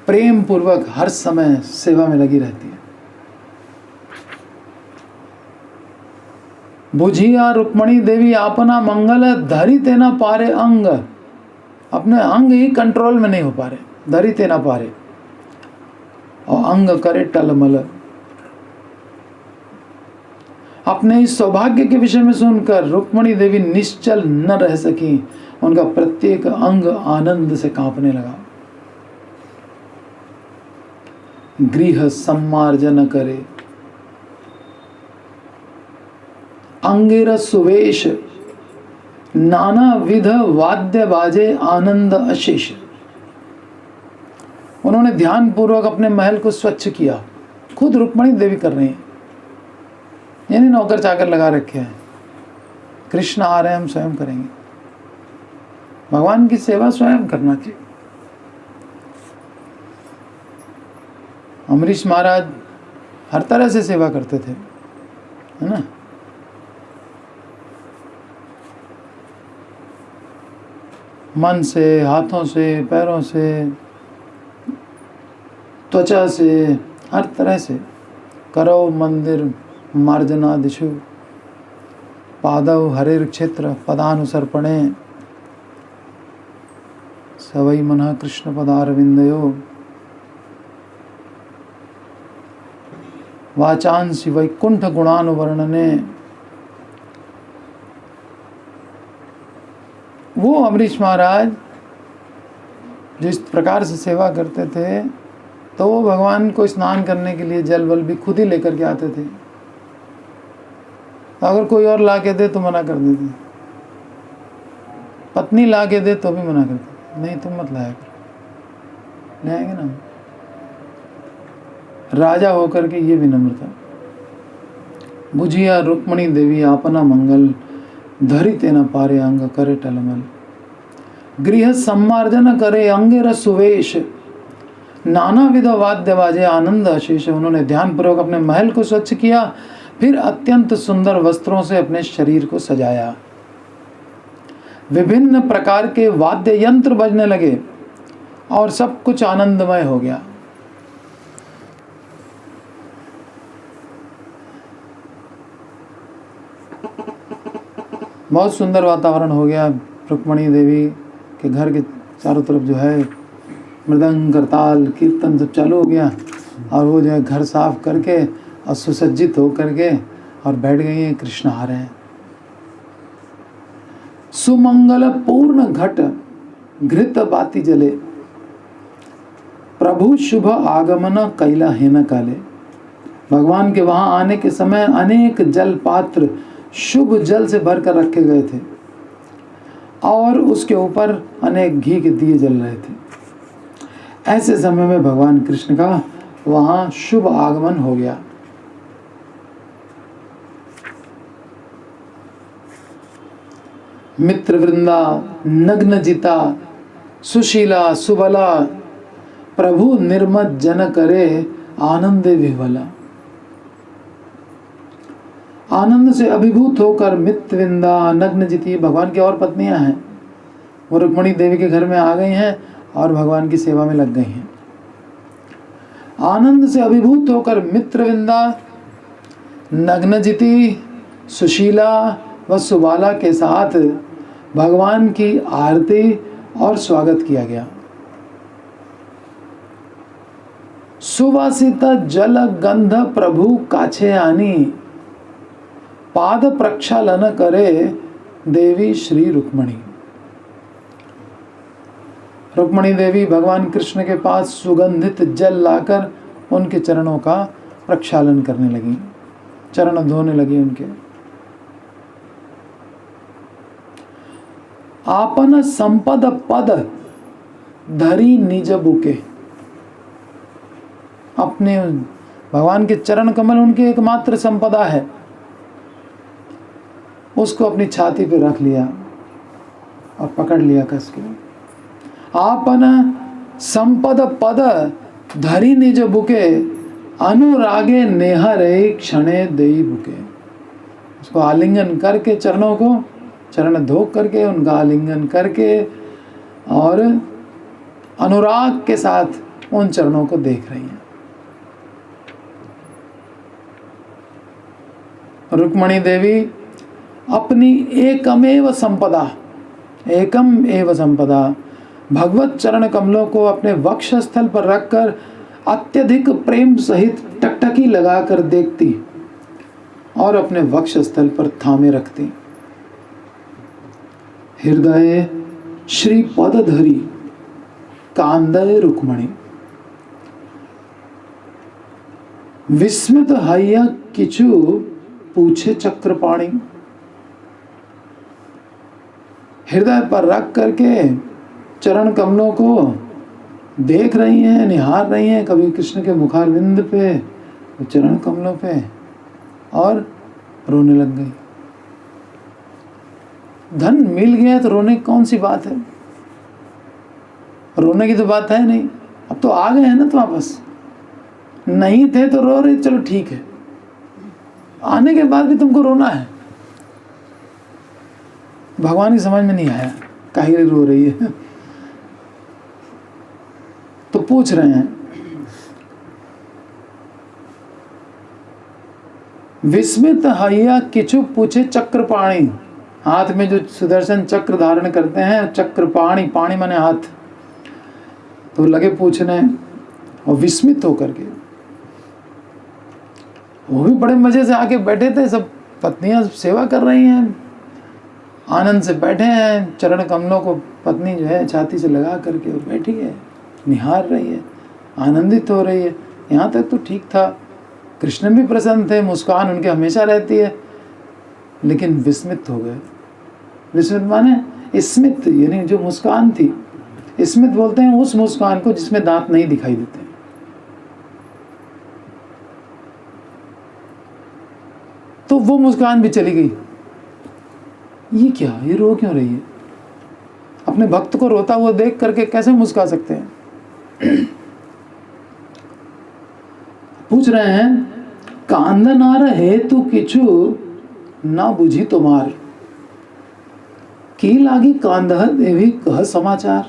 प्रेम पूर्वक हर समय सेवा में लगी रहती है। बुझिया रुक्मणी देवी आपना मंगल धरी तेना पारे अंग। अपने अंग ही कंट्रोल में नहीं हो पा रहे, धरी तेना पारे, और अंग करे टलमल। अपने इस सौभाग्य के विषय में सुनकर रुक्मणी देवी निश्चल न रह सकी। उनका प्रत्येक अंग आनंद से कांपने लगा। गृह सम्मार्जन करे अंगिर सुवेश नाना विध वाद्य बाजे आनंद अशेष। उन्होंने ध्यान पूर्वक अपने महल को स्वच्छ किया। खुद रुक्मणी देवी कर रही हैं, यानी नौकर चाकर लगा रखे हैं। कृष्ण आ रहे हैं, हम स्वयं करेंगे। भगवान की सेवा स्वयं करना चाहिए। अमरीश महाराज हर तरह से सेवा करते थे, है ना। मन से, हाथों से, पैरों से, त्वचा से, हर तरह से। करो मंदिर मार्जनादिषु पादव हरिर क्षेत्र पदानुसर्पणे सवै मनः कृष्ण पदारविंदयो वाचांसि वैकुंठ गुणानुवर्णने। वो अमरीश महाराज जिस प्रकार से सेवा करते थे, तो वो भगवान को स्नान करने के लिए जल वल भी खुद ही लेकर के आते थे। तो अगर कोई और ला के दे तो मना कर देते, पत्नी ला के दे तो भी मना करते, नहीं तुम मत लाया करो, ले आएंगे ना। राजा होकर के ये विनम्र था। बुझिया रुक्मणी देवी आपना मंगल, धरि तेना पारे अंग करे टलमल। गृह सम्मार्जन करे अंगेर सुवेश, नाना विध वाद्य बाजे आनंद अशेष। उन्होंने ध्यानपूर्वक अपने महल को स्वच्छ किया, फिर अत्यंत सुंदर वस्त्रों से अपने शरीर को सजाया। विभिन्न प्रकार के वाद्य यंत्र बजने लगे और सब कुछ आनंदमय हो गया। बहुत सुंदर वातावरण हो गया। रुक्मणी देवी के घर के चारों तरफ जो है मृदंग, करताल, कीर्तन सब चालू हो गया और वो जो है घर साफ करके और सुसज्जित हो करके और बैठ गई हैं, कृष्ण आ रहे हैं। सुमंगल पूर्ण घट घृत बाती जले, प्रभु शुभ आगमन कैला हेन काले। भगवान के वहां आने के समय अनेक जल पात्र शुभ जल से भरकर रखे गए थे और उसके ऊपर अनेक घी के दिए जल रहे थे। ऐसे समय में भगवान कृष्ण का वहां शुभ आगमन हो गया। मित्र वृंदा नग्न जिता, सुशीला सुबला, प्रभु निर्मत जन करे आनंदे विह्वला। आनंद से अभिभूत होकर मित्रविंदा, नग्नजिती, भगवान की और पत्नियां हैं, वो रुक्मणी देवी के घर में आ गई हैं और भगवान की सेवा में लग गई हैं। आनंद से अभिभूत होकर मित्रविंदा, नग्नजिती, सुशीला व सुबाला के साथ भगवान की आरती और स्वागत किया गया। सुवासित जल गंध प्रभु काछे आनी, पाद प्रक्षालन करे देवी श्री रुक्मणी। रुक्मणी देवी भगवान कृष्ण के पास सुगंधित जल लाकर उनके चरणों का प्रक्षालन करने लगी, चरण धोने लगी उनके। आपन संपद पद धरी निज बुके, अपने भगवान के चरण कमल उनकी एकमात्र संपदा है, उसको अपनी छाती पे रख लिया और पकड़ लिया कस के। आपन संपद पद धरी निज बुके, अनुरागे नेह रे क्षणे देई बुके। उसको आलिंगन करके, चरणों को चरण धो करके उनका आलिंगन करके और अनुराग के साथ उन चरणों को देख रही हैं। रुक्मणी देवी अपनी एकमेव संपदा भगवत चरण कमलों को अपने वक्ष स्थल पर रखकर अत्यधिक प्रेम सहित टकटकी लगाकर देखती और अपने वक्ष स्थल पर थामे रखती। हृदय श्री पद धरी कांदय रुक्मणी, विस्मित हैया किचु पूछे चक्रपाणी। हृदय पर रख करके चरण कमलों को देख रही हैं, निहार रही हैं, कभी कृष्ण के मुखारविंद पे, चरण कमलों पे, और रोने लग गई। धन मिल गया तो रोने की कौन सी बात है, रोने की तो बात है नहीं। अब तो आ गए हैं ना तो वापस, नहीं थे तो रो रहे, चलो ठीक है, आने के बाद भी तुमको रोना है। भगवान की समझ में नहीं आया काहे रो रही है, तो पूछ रहे हैं। विस्मित हैया किचु पूछे चक्रपाणी, हाथ में जो सुदर्शन चक्र धारण करते हैं, चक्रपाणी, पाणी माने हाथ, तो लगे पूछने और विस्मित होकर के। वो भी बड़े मजे से आके बैठे थे, सब पत्नियां सेवा कर रही हैं, आनंद से बैठे हैं, चरण कमलों को पत्नी जो है छाती से लगा करके वो बैठी है, निहार रही है, आनंदित हो रही है। यहाँ तक तो ठीक था, कृष्ण भी प्रसन्न थे, मुस्कान उनके हमेशा रहती है, लेकिन विस्मित हो गए। विस्मित माने स्मित, यानी जो मुस्कान थी, स्मित बोलते हैं उस मुस्कान को जिसमें दांत नहीं दिखाई देते। तो वो मुस्कान भी चली गई। ये क्या, ये रो क्यों रही है? अपने भक्त को रोता हुआ देख करके कैसे मुस्का सकते हैं? पूछ रहे हैं, कांदनार हेतु किछु ना बुझी तुम्हार, की लागी कांदह देवी कह समाचार।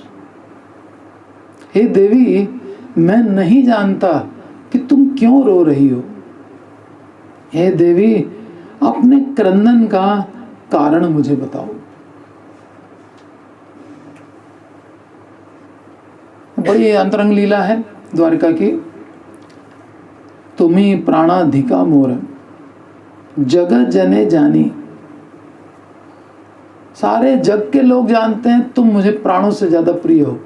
हे देवी, मैं नहीं जानता कि तुम क्यों रो रही हो। हे देवी, अपने क्रंदन का कारण मुझे बताओ। बड़ी अंतरंग लीला है द्वारिका की। तुम्ही प्राणाधिका मोर, जगत जने जानी। सारे जग के लोग जानते हैं तुम मुझे प्राणों से ज्यादा प्रिय हो।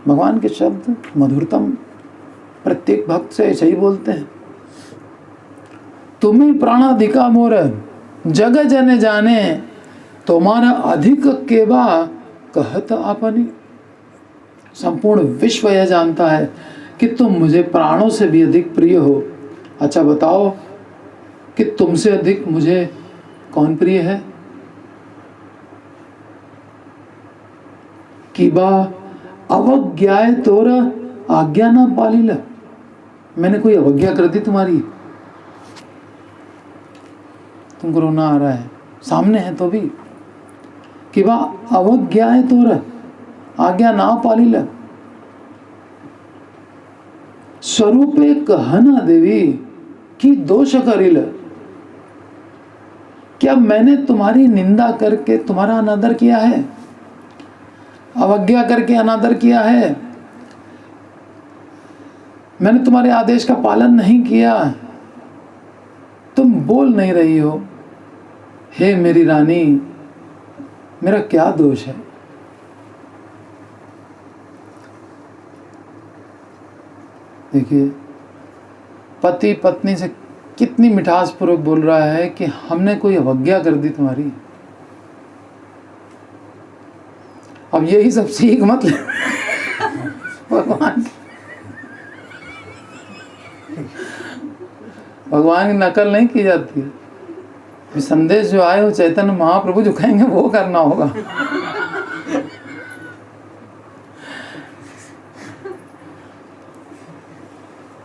भगवान के शब्द मधुरतम, प्रत्येक भक्त से ऐसे ही बोलते हैं। तुम्ही प्राणाधिका मोर, जग जने जाने। तुम्हारा अधिक केवा कहत आपनी। संपूर्ण विश्व यह जानता है कि तुम मुझे प्राणों से भी अधिक प्रिय हो। अच्छा बताओ कि तुमसे अधिक मुझे कौन प्रिय है? कि बा अवज्ञाए तोर आज्ञा ना पालिल। मैंने कोई अवज्ञा कर दी तुम्हारी? तुमको रोना आ रहा है, सामने है तो भी। कि बा अवज्ञाए तोर आज्ञा ना पालिल, स्वरूपे कहना देवी कि दोष करिल। क्या मैंने तुम्हारी निंदा करके तुम्हारा अनादर किया है? अवज्ञा करके अनादर किया है? मैंने तुम्हारे आदेश का पालन नहीं किया? तुम बोल नहीं रही हो। हे मेरी रानी, मेरा क्या दोष है? देखिए, पति पत्नी से कितनी मिठास पूर्वक बोल रहा है कि हमने कोई अवज्ञा कर दी तुम्हारी। अब यही सब सीख मत ले भगवान की नकल नहीं की जाती। संदेश जो आए वो चैतन्य महाप्रभु जो कहेंगे वो करना होगा।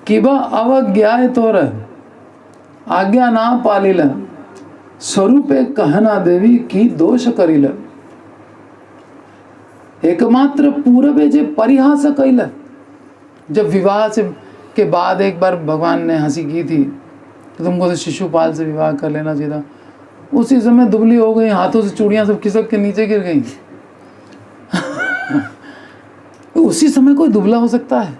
किबा अवज्ञाए तोर आज्ञा ना पालिल, स्वरूपे कहना देवी की दोष करिल। एकमात्र पूर्वे जे परिहास कैल। जब विवाह से के बाद एक बार भगवान ने हंसी की थी तो तुमको तो शिशुपाल से विवाह कर लेना चाहिए था। उसी समय दुबली हो गई, हाथों से चूड़ियां सब खिसक के नीचे गिर गई। उसी समय कोई दुबला हो सकता है,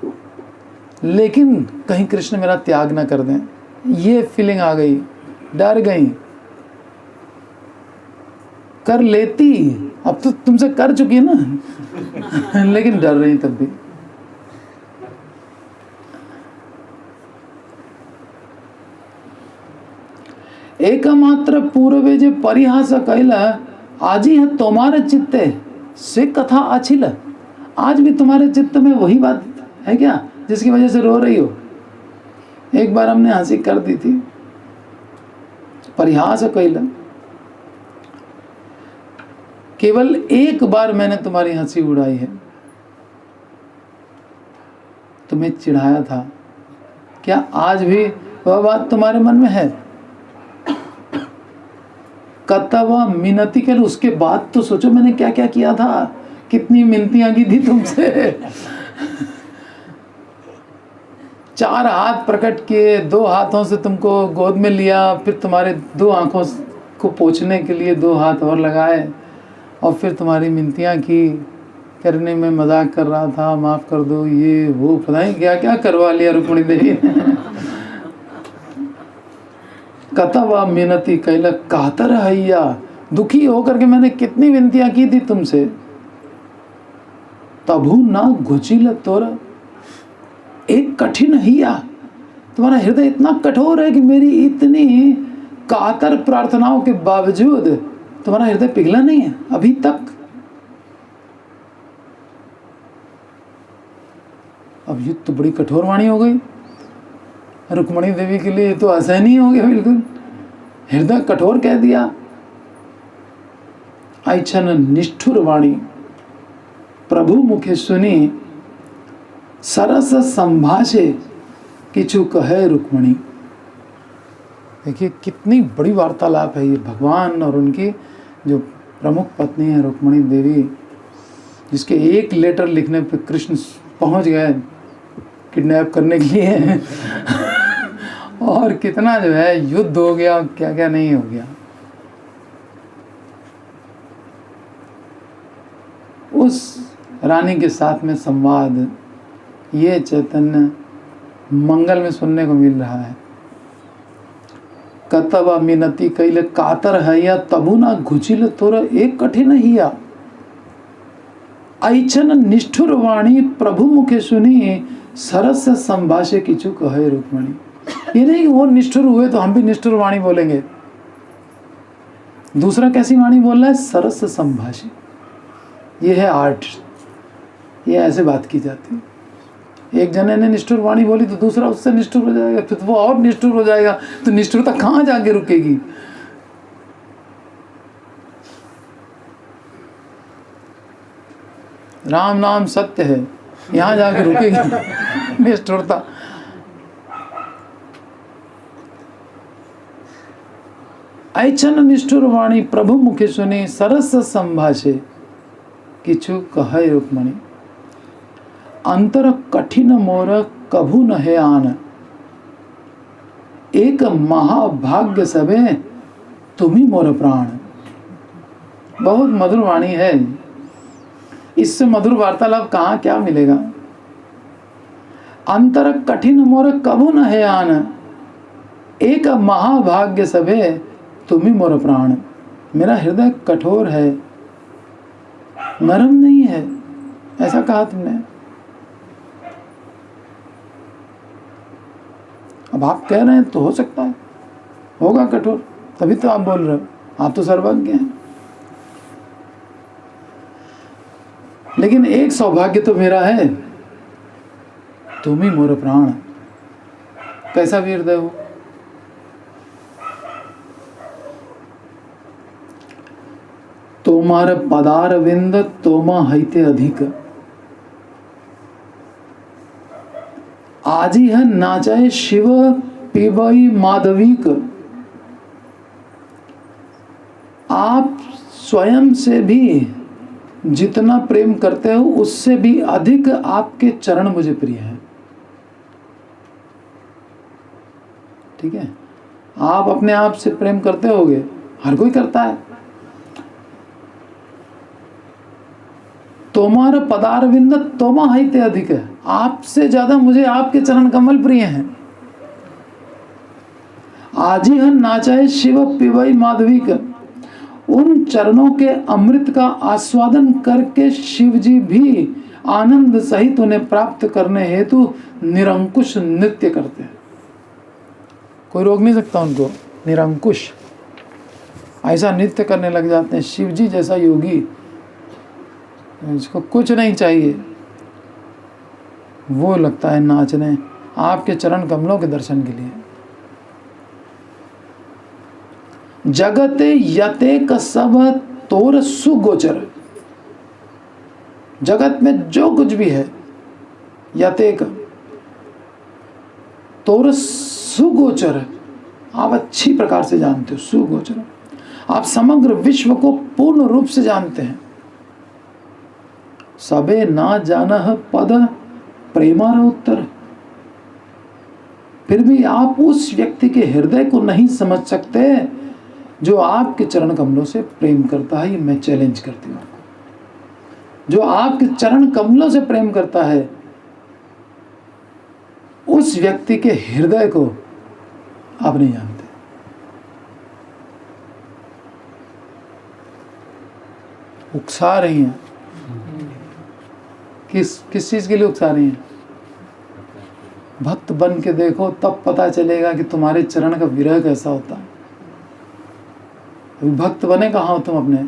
लेकिन कहीं कृष्ण मेरा त्याग ना कर दें, ये फीलिंग आ गई। डर गई। कर लेती, अब तो तुमसे कर चुकी है ना लेकिन डर रही तब भी। एकमात्र पूर्वे जे परिहास कैला, आज ही है तुम्हारे चित्ते से कथा अछिल। आज भी तुम्हारे चित्त में वही बात है क्या जिसकी वजह से रो रही हो? एक बार हमने हंसी कर दी थी, परिहास कैला। केवल एक बार मैंने तुम्हारी हंसी उड़ाई है, तुम्हें चिढ़ाया था। क्या आज भी वह बात तुम्हारे मन में है? कतवा मिनती के, उसके बाद तो सोचो मैंने क्या क्या किया था, कितनी मिनतियां की थी तुमसे। 4 हाथ प्रकट किए, 2 हाथों से तुमको गोद में लिया, फिर तुम्हारे 2 आंखों को पोंछने के लिए 2 हाथ और लगाए, और फिर तुम्हारी मिनतियां की, करने में मजाक कर रहा था, माफ कर दो, ये वो पता नहीं क्या क्या करवा लिया रुक्मिणी देवी ने। कतवा मिनती कैला कातर हैया, दुखी होकर के मैंने कितनी विनतियां की थी तुमसे। तभु ना घुचिल तोरा, एक कठिन हिया, तुम्हारा हृदय इतना कठोर है कि मेरी इतनी कातर प्रार्थनाओं के बावजूद तुम्हारा हृदय पिघला नहीं है अभी तक। अब ये तो बड़ी कठोर वाणी हो गई रुक्मिणी देवी के लिए, तो असहनीय हो गया बिल्कुल। हृदय कठोर कह दिया। ऐछन निष्ठुर वाणी प्रभु मुखे सुनी, सरस संभाषे किछु कहे रुक्मणी। देखिए कितनी बड़ी वार्तालाप है ये, भगवान और उनकी जो प्रमुख पत्नी है रुक्मणी देवी, जिसके एक लेटर लिखने पे कृष्ण पहुंच गए किडनैप करने के लिए और कितना जो है युद्ध हो गया, क्या क्या नहीं हो गया। उस रानी के साथ में संवाद ये चैतन्य मंगल में सुनने को मिल रहा है। कतवा मिनती कैले कातर है या तबु ना घुचिल तोर एक कठिन हिया, ऐछन निष्ठुर वाणी प्रभु मुखे सुनी, सरस संभाषे किछु कहे रुक्मणी। ये नहीं कि वो निष्ठुर हुए तो हम भी निष्ठुर वाणी बोलेंगे। दूसरा कैसी वाणी बोल रहा है? सरस संभाषे। ये है आर्ट, ये ऐसे बात की जाती है। एक जने ने निष्ठुर वाणी बोली तो दूसरा उससे निष्ठुर हो जाएगा, फिर वो और निष्ठुर हो जाएगा, तो निष्ठुरता कहाँ जाके रुकेगी? राम नाम सत्य है, यहाँ जाके रुकेगी निष्ठुरता। ऐछन निष्ठुर वाणी प्रभु मुखे सुनी, सरस संभाषे किछु कहे रुक्मणी। अंतर कठिन मोर कभू न है आन, एक महाभाग्य सबे तुम्ही मोर प्राण। बहुत मधुर वाणी है, इससे मधुर वार्तालाप कहाँ क्या मिलेगा। अंतर कठिन मोर कभू न है आन, एक महाभाग्य सबे तुम्ही मोर प्राण। मेरा हृदय कठोर है, नरम नहीं है, ऐसा कहा तुमने। अब आप कह रहे हैं तो हो सकता है होगा कठोर, तभी तो आप बोल रहे हो, आप तो सर्वज्ञ हैं। लेकिन एक सौभाग्य तो मेरा है, तुम ही मोर प्राण। कैसा भी हृदय हो, तोमार पदार विंद तोमा हईते अधिक, आजी है नाचाए शिव पीबई माधविक। आप स्वयं से भी जितना प्रेम करते हो उससे भी अधिक आपके चरण मुझे प्रिय हैं। ठीक है, आप अपने आप से प्रेम करते होगे, हर कोई करता है। तोमार पदारविंद तोमा हईते अधिक है, आपसे ज्यादा मुझे आपके चरण कमल प्रिय हैं। आजी हन नाचाए शिव पिबई माधविक, उन चरणों के अमृत का आस्वादन करके शिव जी भी आनंद सहित उन्हें प्राप्त करने हेतु निरंकुश नृत्य करते हैं। कोई रोक नहीं सकता उनको, निरंकुश ऐसा नृत्य करने लग जाते हैं। शिव जी जैसा योगी, इसको कुछ नहीं चाहिए, वो लगता है नाचने आपके चरण कमलों के दर्शन के लिए। जगते यतेक सब तोर सुगोचर, जगत में जो कुछ भी है यतेक तोर सुगोचर, आप अच्छी प्रकार से जानते हो। सुगोचर, आप समग्र विश्व को पूर्ण रूप से जानते हैं। सबे ना जानह पद प्रेमार उत्तर, फिर भी आप उस व्यक्ति के हृदय को नहीं समझ सकते जो आपके चरण कमलों से प्रेम करता है। ये मैं चैलेंज करती हूँ, जो आपके चरण कमलों से प्रेम करता है उस व्यक्ति के हृदय को आप नहीं जानते। उकसा रही हैं, किस चीज के लिए उकसा रही हैं? भक्त बन के देखो, तब पता चलेगा कि तुम्हारे चरण का विरह कैसा होता है। अभी भक्त बने कहाँ हो तुम अपने?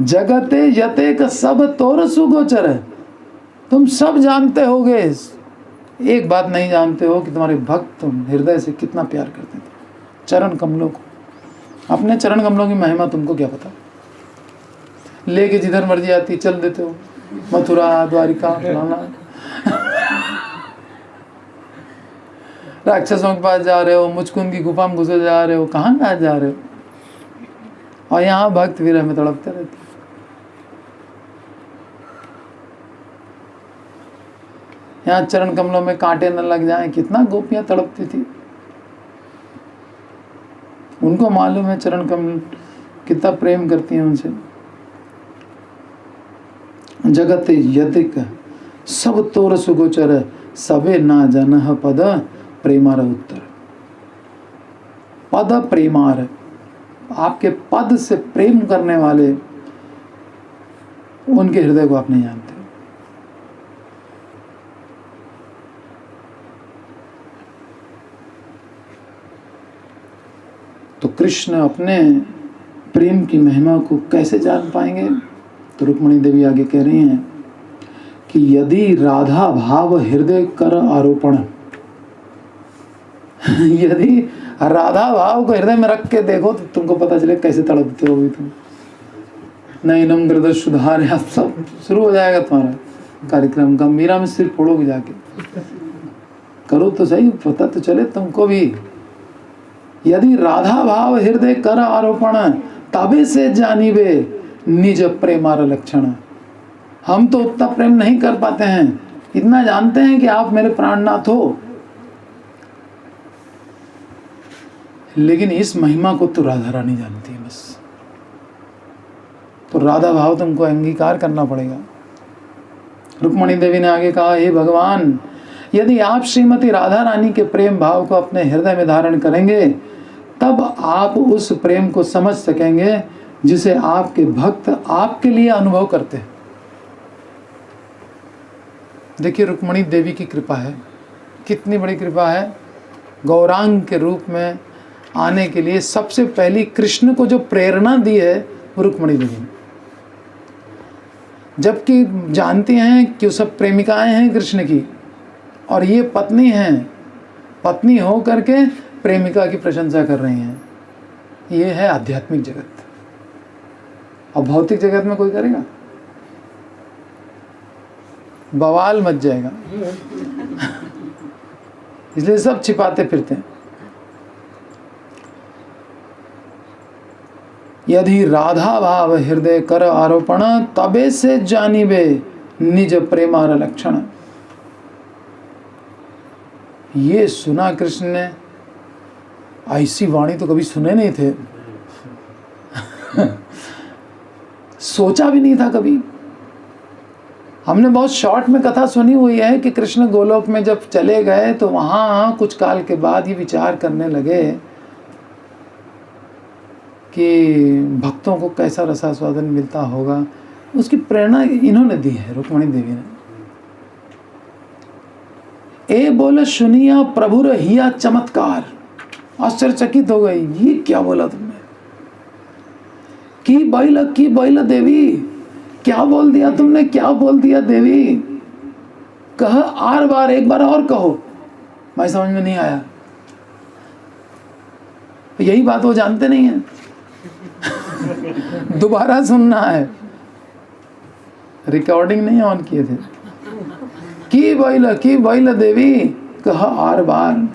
जगते यते का सब तोर सुगोचर है, तुम सब जानते होगे एक बात नहीं जानते हो कि तुम्हारे भक्त हृदय से कितना प्यार करते थे, चरण कमलों को। अपने चरण कमलों की महिमा तुमको क्या पता, लेके जिधर मर्जी आती चल देते हो, मथुरा द्वारिका फलाना। राक्षसों के पास जा रहे हो, मुचकुंद की गुफा में घुसे जा रहे हो, कहाँ जा रहे हो, और यहाँ भक्त विरह में तड़पते रहते। यहाँ चरण कमलों में कांटे न लग जाएं, कितना गोपियां तड़पती थी। उनको मालूम है चरण कमल कितना प्रेम करती हैं उनसे। जगत यदिक सब तोर सुगोचर, सबे ना जनह पद प्रेमार उत्तर। पद प्रेमार, आपके पद से प्रेम करने वाले, उनके हृदय को आप नहीं जानते। तो कृष्ण अपने प्रेम की महिमा को कैसे जान पाएंगे? तो रुक्मणी देवी आगे कह रही हैं कि यदि राधा भाव हृदय कर आरोपण, यदि राधा भाव को हृदय में रख के देखो तो तुमको पता चले कैसे तड़पते हो भी तुम। नैनम हृदय सुधार, सब शुरू हो जाएगा तुम्हारा कार्यक्रम। गंभीरा में सिर फोड़ोगे जाके, करो तो सही, पता तो चले तुमको भी। यदि राधा भाव हृदय कर आरोपण, तबे से जानिबे निज प्रेमार लक्षण। हम तो उतना प्रेम नहीं कर पाते हैं, इतना जानते हैं कि आप मेरे प्राणनाथ हो, लेकिन इस महिमा को तो राधा रानी जानती है बस। तो राधा भाव तुमको अंगीकार करना पड़ेगा। रुक्मणी देवी ने आगे कहा, हे भगवान, यदि आप श्रीमती राधा रानी के प्रेम भाव को अपने हृदय में धारण करेंगे, तब आप उस प्रेम को समझ सकेंगे जिसे आपके भक्त आपके लिए अनुभव करते हैं। देखिए रुक्मणी देवी की कृपा है, कितनी बड़ी कृपा है। गौरांग के रूप में आने के लिए सबसे पहली कृष्ण को जो प्रेरणा दी है वो रुक्मणी देवी ने। जबकि जानती हैं कि वो सब प्रेमिकाएं हैं कृष्ण की, और ये पत्नी हैं, पत्नी हो करके प्रेमिका की प्रशंसा कर रही हैं। ये है आध्यात्मिक जगत। और भौतिक जगत में कोई करेगा? बवाल मच जाएगा। इसलिए सब छिपाते फिरते हैं। यदि राधा भाव हृदय कर आरोपण, तबे से जानिबे निज प्रेमार लक्षण। ये सुना कृष्ण ने, ऐसी वाणी तो कभी सुने नहीं थे। सोचा भी नहीं था कभी। हमने बहुत शॉर्ट में कथा सुनी हुई है कि कृष्ण गोलोक में जब चले गए तो वहाँ कुछ काल के बाद ये विचार करने लगे कि भक्तों को कैसा रसास्वादन मिलता होगा। उसकी प्रेरणा इन्होंने दी है, रुक्मणी देवी ने। ए बोले सुनिया प्रभु रहिया चमत्कार। आश्चर्यचकित हो गई, ये क्या बोला तुमने? की बैल देवी, क्या बोल दिया तुमने, क्या बोल दिया देवी? कह आर बार, एक बार और कहो। मैं समझ में नहीं आया। यही बात वो जानते नहीं है। दोबारा सुनना है, रिकॉर्डिंग नहीं ऑन किए थे। की बैल देवी, कह आर बार।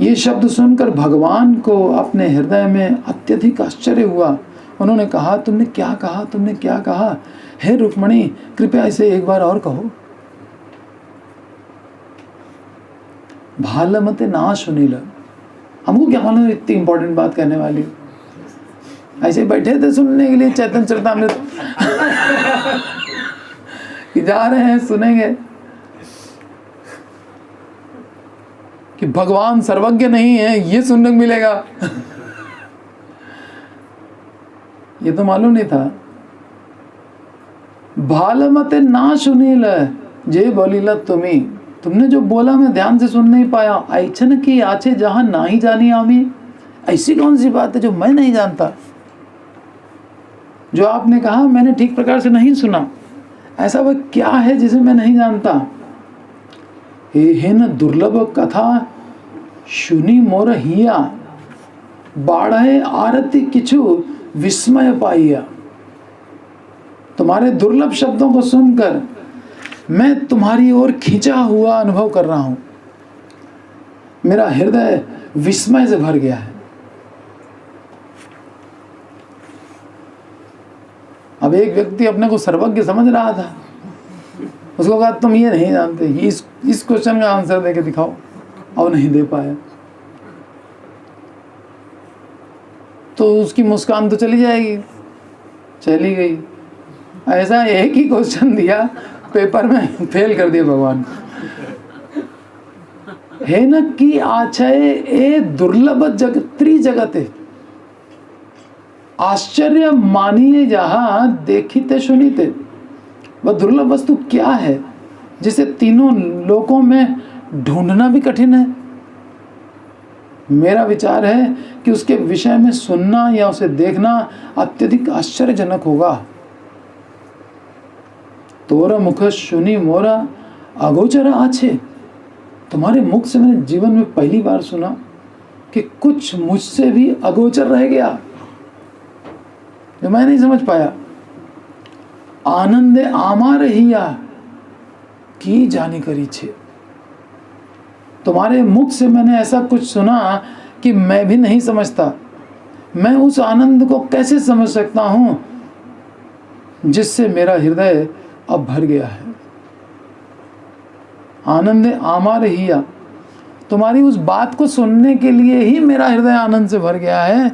ये शब्द सुनकर भगवान को अपने हृदय में अत्यधिक आश्चर्य हुआ। उन्होंने कहा, तुमने क्या कहा, तुमने क्या कहा? हे रुक्मणी, कृपया इसे एक बार और कहो। भाल मते ना सुनील। हमको क्या मालूम इतनी इंपॉर्टेंट बात कहने वाली। ऐसे बैठे थे सुनने के लिए चैतन्य चरितामृत कि जा रहे हैं सुनेंगे कि भगवान सर्वज्ञ नहीं है, ये सुनने को मिलेगा। ये तो मालूम नहीं था। भाल मते ना सुनील जे बोलीला तुम्ही। तुमने जो बोला मैं ध्यान से सुन नहीं पाया। ऐछन की आछे जहां ना ही जानी आमी। ऐसी कौन सी बात है जो मैं नहीं जानता? जो आपने कहा मैंने ठीक प्रकार से नहीं सुना। ऐसा वह क्या है जिसे मैं नहीं जानता? एहेन दुर्लभ कथा सुनी मोर हिया, बाढ़े आरती किछु विस्मय पाइया। तुम्हारे दुर्लभ शब्दों को सुनकर मैं तुम्हारी ओर खींचा हुआ अनुभव कर रहा हूं। मेरा हृदय विस्मय से भर गया है। अब एक व्यक्ति अपने को सर्वज्ञ समझ रहा था, उसको कहा तुम ये नहीं जानते, इस क्वेश्चन का आंसर देके दिखाओ, और नहीं दे पाया तो उसकी मुस्कान तो चली जाएगी, चली गई। ऐसा एक ही क्वेश्चन दिया, पेपर में फेल कर दिया भगवान। है न कि आचय ए दुर्लभ त्रिजगते, आश्चर्य मानिए जहां देखिते सुनीते। वह दुर्लभ वस्तु क्या है जिसे तीनों लोकों में ढूंढना भी कठिन है। मेरा विचार है कि उसके विषय में सुनना या उसे देखना अत्यधिक आश्चर्यजनक होगा। तोरा मुख सुनी मोरा अगोचर आछे। तुम्हारे मुख से मैंने जीवन में पहली बार सुना कि कुछ मुझसे भी अगोचर रह गया जो मैं नहीं समझ पाया। आनंदे आमा रहिया की जानी करी छे। तुम्हारे मुख से मैंने ऐसा कुछ सुना कि मैं भी नहीं समझता। मैं उस आनंद को कैसे समझ सकता हूं जिससे मेरा हृदय अब भर गया है। आनंद आमा रहिया, तुम्हारी उस बात को सुनने के लिए ही मेरा हृदय आनंद से भर गया है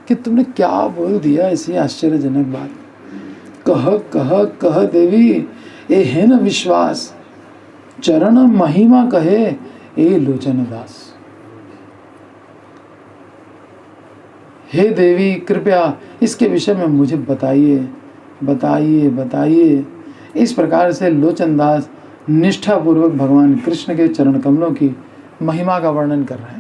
कि तुमने क्या बोल दिया ऐसी आश्चर्यजनक बात। कह कह कह देवी ए है न विश्वास, चरण महिमा कहे ए लोचन दास। हे देवी कृपया इसके विषय में मुझे बताइए बताइए बताइए। इस प्रकार से लोचन दास निष्ठापूर्वक भगवान कृष्ण के चरण कमलों की महिमा का वर्णन कर रहे हैं।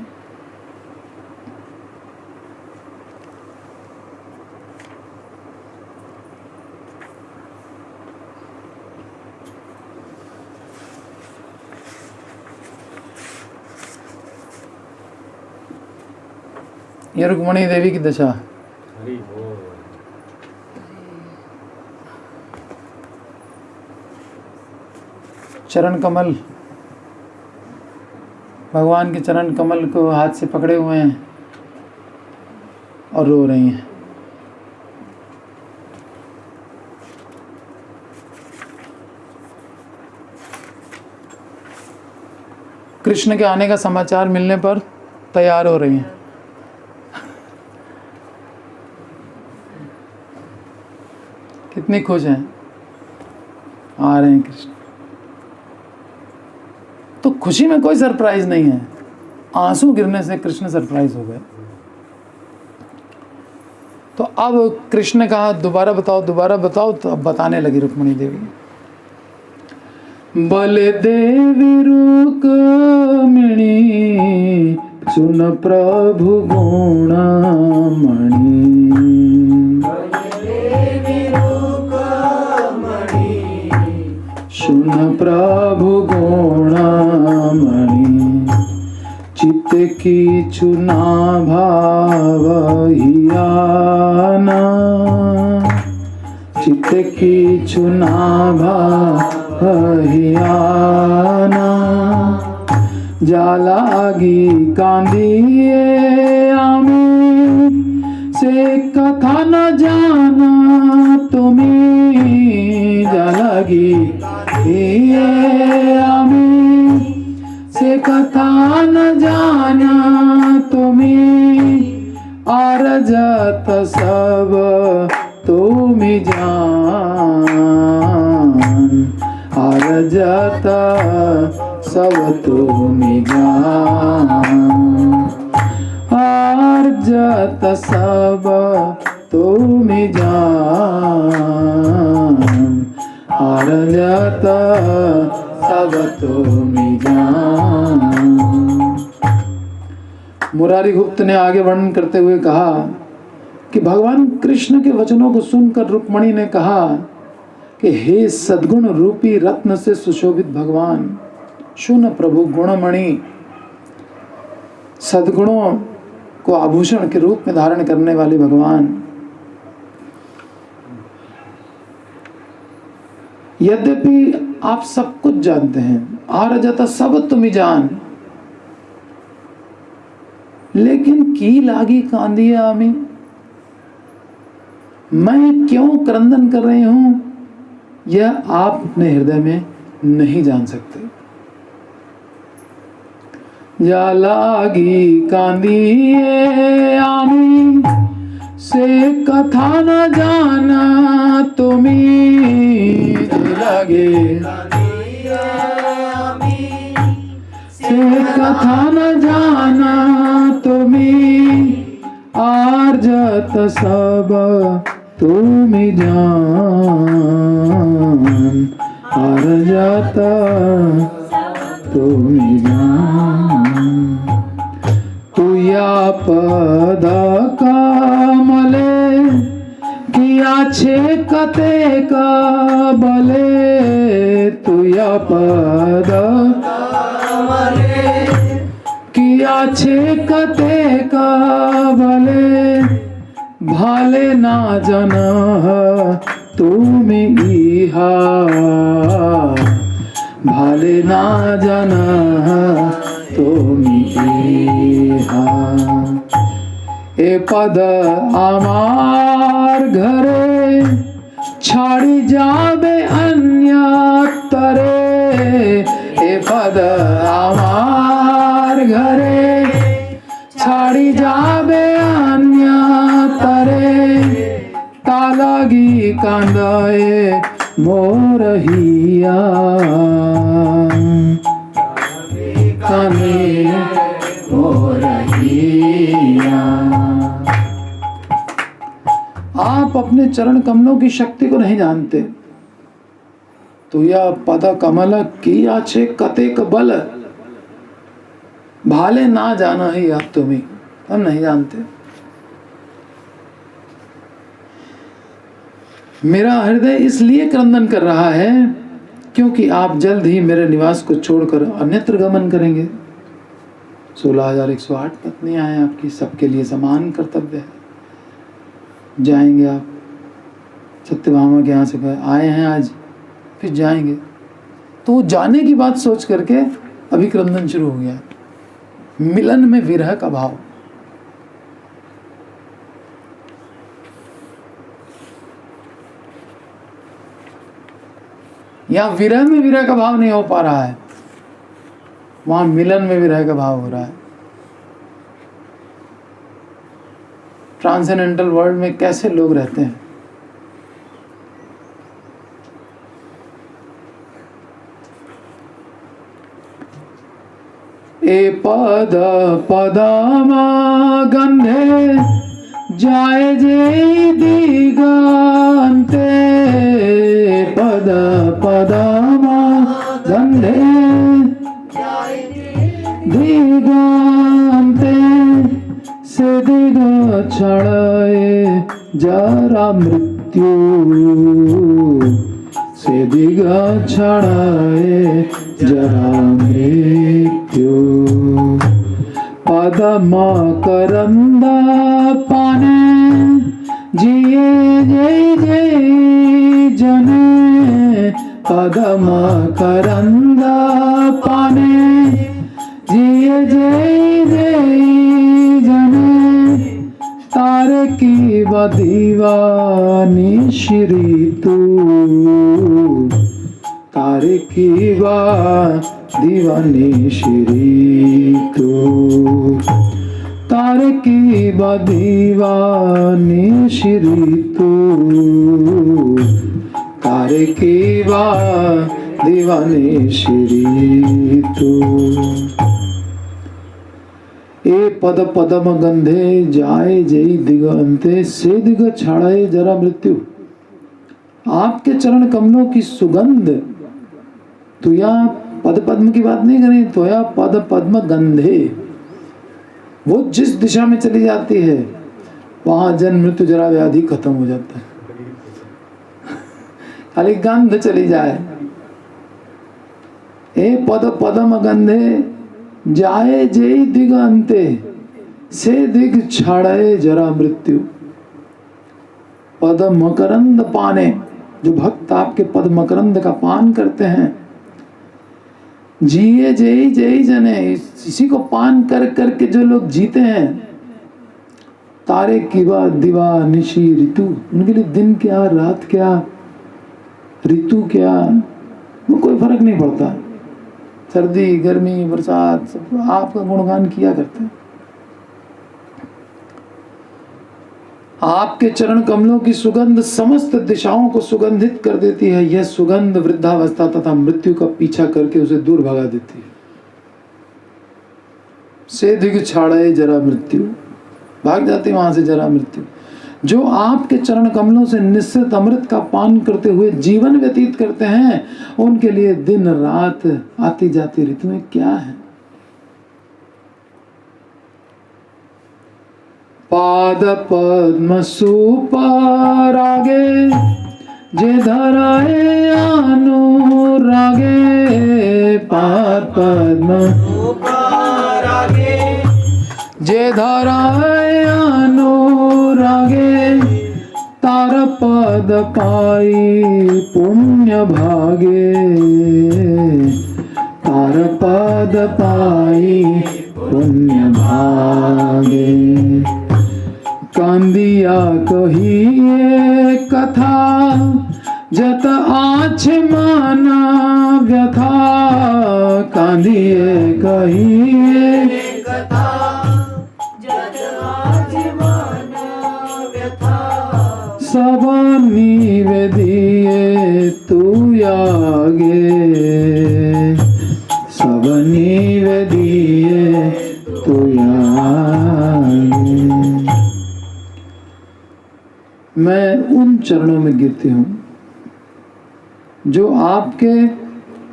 ये रुक्मणी देवी की दशा। हरि बोल। चरण कमल, भगवान के चरण कमल को हाथ से पकड़े हुए हैं और रो रही हैं। कृष्ण के आने का समाचार मिलने पर तैयार हो रही हैं। कितनी खुश हैं, आ रहे हैं कृष्ण। तो खुशी में कोई सरप्राइज नहीं है, आंसू गिरने से कृष्ण सरप्राइज हो गए। तो अब कृष्ण ने कहा दोबारा बताओ दोबारा बताओ, तो अब बताने लगी रुक्मणी देवी। बलदेवी रुक्मिणी सुन प्रभु गुणमणि। सुन प्रभु गुणमणि, चित्त की चुना भावहियाना। चित्त की चुना भावहियाना। जालागी कांदिए आमी, से कथा न जाना तुम्हें। जालागी आमी, से कथा न जाना तुम्हें। आरजत सब तुम जान। आरजत सब तुम जान। आरजत सब तुम जान। आरजत सब तुम जान। मुरारी गुप्त ने आगे वर्णन करते हुए कहा कि भगवान कृष्ण के वचनों को सुनकर रुक्मणी ने कहा कि हे सद्गुण रूपी रत्न से सुशोभित भगवान, सुन प्रभु गुणमणि, सद्गुणों को आभूषण के रूप में धारण करने वाले भगवान, यद्यपि आप सब कुछ जानते हैं, आरजत सब तुम जान, लेकिन की लागी कांदिया आमी, मैं क्यों क्रंदन कर रही हूं, यह आप अपने हृदय में नहीं जान सकते। या लागी कांदिए आमी, से कथा न जाना तुम्ही, लागे से कथा न जाना तुम्ही, आरजत सब तुम्ही जान, आरजत तुम्ही जान। तुया पद कमले, किया छे कते का बले, तुया पद कमले, किया छे कते का बले, भाले ना जना तुम इहा, भाले ना जना तुम इहा। ए पद आमार घरे, छाड़ी जाबे अन्यतरे, ए पद आमार घरे, छाड़ी जाबे अन्यतरे, तालागी कांदाए मोरहिया, काने मोरहिया। आप अपने चरण कमलों की शक्ति को नहीं जानते, तो यह पद कमल की आछे कतेक बल, भाले ना जाना ही आप तुम्हें, हम नहीं जानते। मेरा हृदय इसलिए क्रंदन कर रहा है क्योंकि आप जल्द ही मेरे निवास को छोड़कर अन्यत्र गमन करेंगे। 16,108 पत्नियां हैं आपकी, सबके लिए समान कर्तव्य है। जाएंगे आप, सत्यभामा के यहाँ से आए हैं आज, फिर जाएंगे, तो जाने की बात सोच करके अभी क्रंदन शुरू हो गया। मिलन में विरह का भाव, यहाँ विरह में विरह का भाव नहीं हो पा रहा है, वहां मिलन में विरह का भाव हो रहा है। ट्रांसेंडेंटल वर्ल्ड में कैसे लोग रहते हैं, ए पद पदमा गंधे, जाए जे दिगंते, पद पदमा गंधे, दिगंते, से दिग छड़े जरा मृत्यु, से दिग छड़े जरा मृत्यु। पदमा करंदा पाने, जिए जय जय जने, पदमा करंदा पाने, जिए जय जय जने, तारे की दीवानी श्री तू, तारे की दीवानी श्री तू, तारे की दीवानी श्री तू, तारे की दीवानी श्री तू। ए पद पदम गंधे, जाए जय दिगंते, से दिग छाड़े जरा मृत्यु। आपके चरण कमलों की सुगंध, तो यहाँ पद पद्म की बात नहीं करें, तो यहाँ पद पद्म गंधे, वो जिस दिशा में चली जाती है वहां जन्म मृत्यु जरा व्याधि खत्म हो जाता है। खाली गंध चली जाए, ए पद पदम गंधे जाए जेई दिगंते से दिग छाड़े जरा मृत्यु। पद मकरंद पाने, जो भक्त आपके पद मकरंद का पान करते हैं, जिए जय जय जने, इसी को पान कर करके जो लोग जीते हैं, तारे किवा दिवा निशी ऋतु, उनके लिए दिन क्या रात क्या ऋतु क्या वो कोई फर्क नहीं पड़ता। सर्दी गर्मी बरसात सब आपका गुणगान किया करते हैं। आपके चरण कमलों की सुगंध समस्त दिशाओं को सुगंधित कर देती है। यह सुगंध वृद्धावस्था तथा मृत्यु का पीछा करके उसे दूर भगा देती है। से दिग छाड़े जरा मृत्यु, भाग जाती वहां से जरा मृत्यु। जो आपके चरण कमलों से निश्चित अमृत का पान करते हुए जीवन व्यतीत करते हैं, उनके लिए दिन रात आती जाती ऋतुएं क्या है। पाद पद्म सुपरागे जे धराए अनुरागे, पाद पद्म जे धराए अनुरागे, तार पद पाई पुण्य भागे, तार पद पाई पुण्य भागे। कांदिया कहिए कथा जत आछे माना व्यथा, कांदिए कहिए कथा जत आछे माना व्यथा, सब निवेदिए तू आगे, सब निवेदिए तू आगे। मैं उन चरणों में गिरती हूँ जो आपके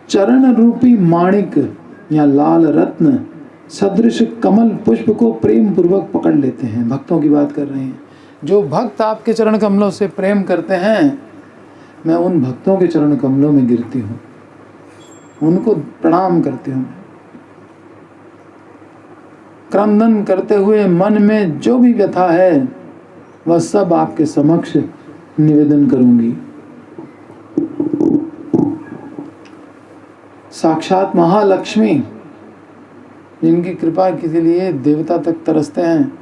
चरण रूपी माणिक या लाल रत्न सदृश कमल पुष्प को प्रेम पूर्वक पकड़ लेते हैं। भक्तों की बात कर रहे हैं। जो भक्त आपके चरण कमलों से प्रेम करते हैं, मैं उन भक्तों के चरण कमलों में गिरती हूँ, उनको प्रणाम करती हूँ। क्रंदन करते हुए मन में जो भी व्यथा है वह सब आपके समक्ष निवेदन करूंगी। साक्षात महालक्ष्मी, जिनकी कृपा के लिए देवता तक तरसते हैं,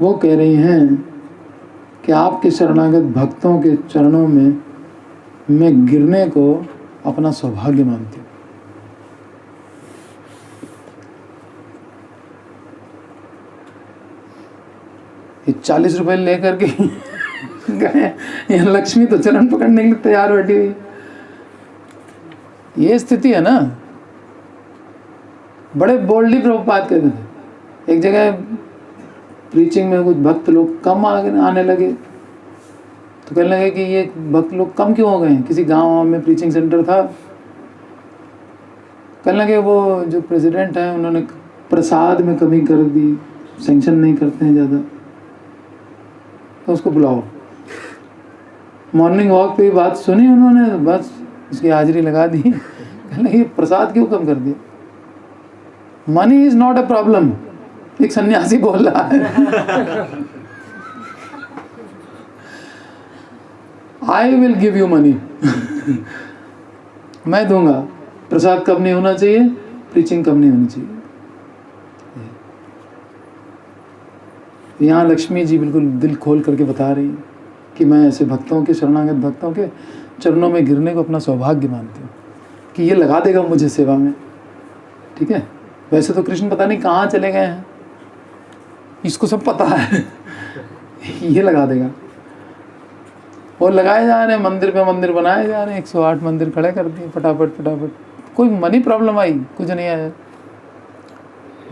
वो कह रही हैं कि आपके शरणागत भक्तों के चरणों में मैं गिरने को अपना सौभाग्य मानती हूँ। ये 40 रुपए लेकर के गए, यहाँ लक्ष्मी तो चरण पकड़ने के लिए तैयार बैठी हुई। ये स्थिति है ना। बड़े बोल्डली प्रभुपाद कहते थे। एक जगह प्रीचिंग में कुछ भक्त लोग कम आने लगे, तो कहने लगे कि ये भक्त लोग कम क्यों हो गए। किसी गांव में प्रीचिंग सेंटर था, कहने लगे वो जो प्रेसिडेंट है उन्होंने प्रसाद में कमी कर दी, सैंक्शन नहीं करते हैं ज़्यादा, तो उसको बुलाओ। मॉर्निंग वॉक पे बात सुनी उन्होंने, बस उसकी हाजिरी लगा दी। कहने लगे प्रसाद क्यों कम कर दिया। Money is not a problem, एक सन्यासी बोल रहा है। I will give you money, मैं दूंगा। प्रसाद कम नहीं होना चाहिए, प्रीचिंग कम नहीं होनी चाहिए। यहाँ लक्ष्मी जी बिल्कुल दिल खोल करके बता रही है कि मैं ऐसे भक्तों के, शरणागत भक्तों के चरणों में गिरने को अपना सौभाग्य मानती हूँ कि ये लगा देगा मुझे सेवा में। ठीक है, वैसे तो कृष्ण पता नहीं कहाँ चले गए हैं, इसको सब पता है। ये लगा देगा। और लगाए जा रहे हैं, मंदिर पे मंदिर बनाए जा रहे हैं, 108 मंदिर खड़े कर दिए फटाफट फटाफट। कोई मनी प्रॉब्लम आई? कुछ नहीं आया।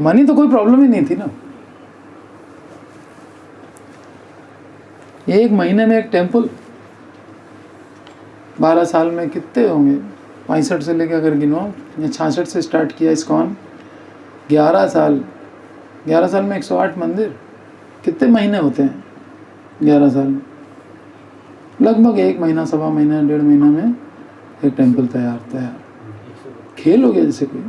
मनी तो कोई प्रॉब्लम ही नहीं थी ना। एक महीने में एक टेम्पल, 12 साल में कितने होंगे, 65 से लेकर अगर गिनो या 66 से स्टार्ट किया इस्कॉन, 11 साल में 108 मंदिर, कितने महीने होते हैं 11 साल में? लगभग 1 महीना, 1.25 महीना, 1.5 महीना में एक टेम्पल तैयार। खेल हो गया जैसे कोई।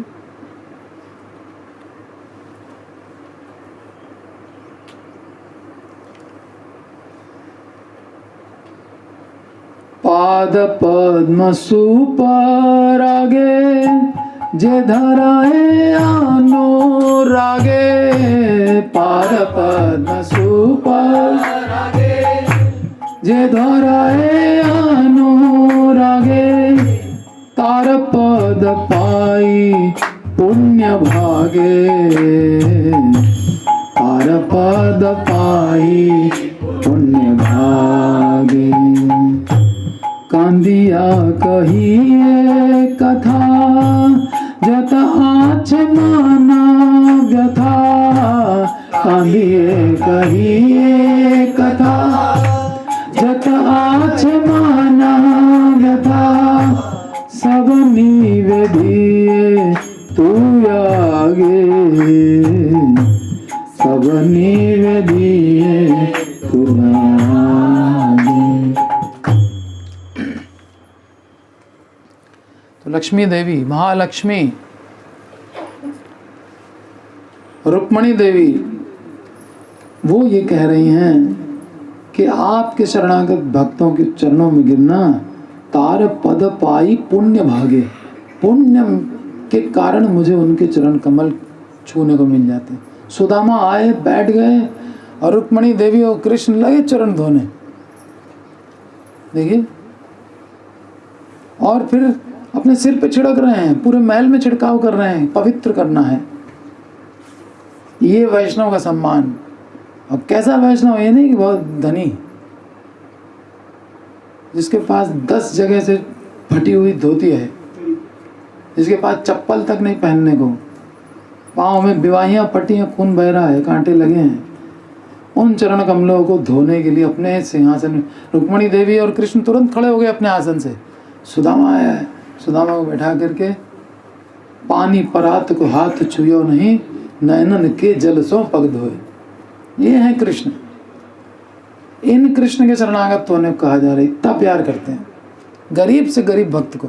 पाद पद्म सुपरागे जे धराए अनुरागे, पाद पद्म सुपरागे जे धराए अनुरागे, तार पद पाई पुण्य भागे, तार पद पाई पुण्य भागे। कांदिया कहिए कथा जत आछ माना व्यथा, कांदिए कहिए कथा जत आछ माना व्यथा, सब निवेदिए तू आगे, सब निवेदिए तू आगे। तो लक्ष्मी देवी, महालक्ष्मी, रुक्मणी देवी वो ये कह रही हैं कि आपके शरणागत भक्तों के चरणों में गिरना, तार पद पाई पुण्य भागे, पुण्य के कारण मुझे उनके चरण कमल छूने को मिल जाते। सुदामा आए, बैठ गए और रुक्मणी देवी और कृष्ण लगे चरण धोने, देखिए, और फिर अपने सिर पे छिड़क रहे हैं, पूरे महल में छिड़काव कर रहे हैं, पवित्र करना है। ये वैष्णव का सम्मान। अब कैसा वैष्णव, ये नहीं कि बहुत धनी, जिसके पास 10 जगह से फटी हुई धोती है, जिसके पास चप्पल तक नहीं पहनने को, पाँव में विवाहियाँ फटी हैं, खून बह रहा है, कांटे लगे हैं, उन चरण कमलों को धोने के लिए अपने सिंहासन, रुक्मणी देवी और कृष्ण तुरंत खड़े हो गए अपने आसन से। सुदामा आया है, सुदामा को बैठा करके, पानी परात को हाथ छुयो नहीं, नैनन के जल सो पग धोए। ये है कृष्ण। इन कृष्ण के शरणागत होने को कहा जा रहा है, इतना प्यार करते हैं गरीब से गरीब भक्त को।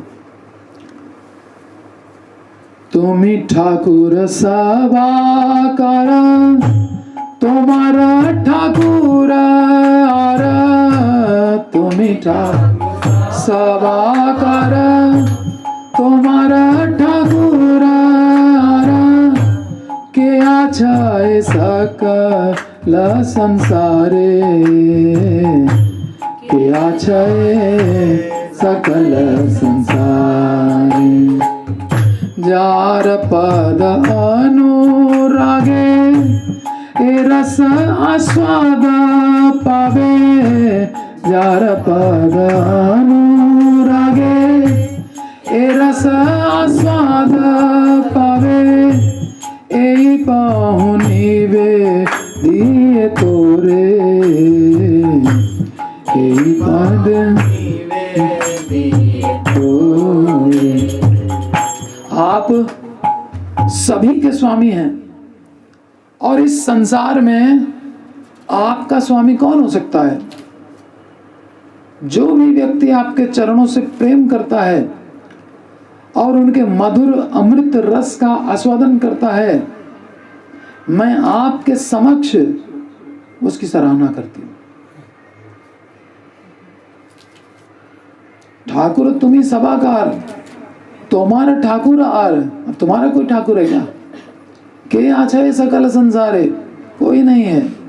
तुमी ठाकुर सभाकर, तुम्हारा ठाकुर आर, तुमी ठाकुर सभाकर, तुम्हारा ठाकुर आर, के आछाए सकल संसारे, के आछाए सकल संसारे, जार पद अनुरागे, ए रस आस्वाद पावे, जार पद अनुरागे, ए रस आस्वाद पावे, ए पाहुनी वे दिए तोरे, ए पद तोरे। आप सभी के स्वामी हैं, और इस संसार में आपका स्वामी कौन हो सकता है? जो भी व्यक्ति आपके चरणों से प्रेम करता है और उनके मधुर अमृत रस का आस्वादन करता है, मैं आपके समक्ष उसकी सराहना करती हूं। ठाकुर तुम्ही सभाकार, तुम्हारा ठाकुर आर, अब तुम्हारा कोई ठाकुर है क्या? के आछाए सकल संसारे, कोई नहीं है।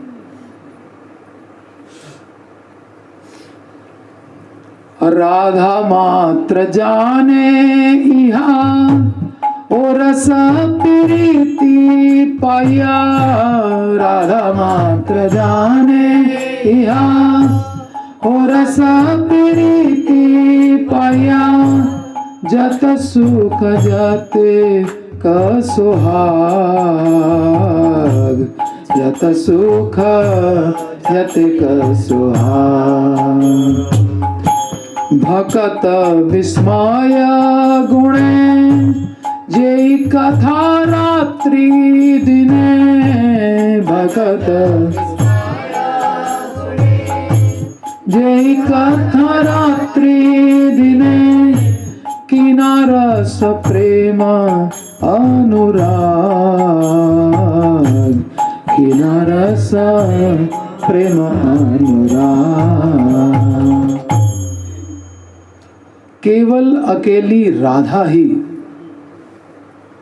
राधा मात्र जाने इहा, ओ रस प्रीति पाया, राधा मात्र जाने इहा, ओ रस प्रीति पाया, जत सुख जते का सुहाग, जत सुख जते का सुहाग। भकत विस्मय गुणे, जे कथा रात्रि दिने, भकत जे कथा रात्रि दिने, किनारा रस प्रेम अनुराग, किना रस प्रेम अनुराग। केवल अकेली राधा ही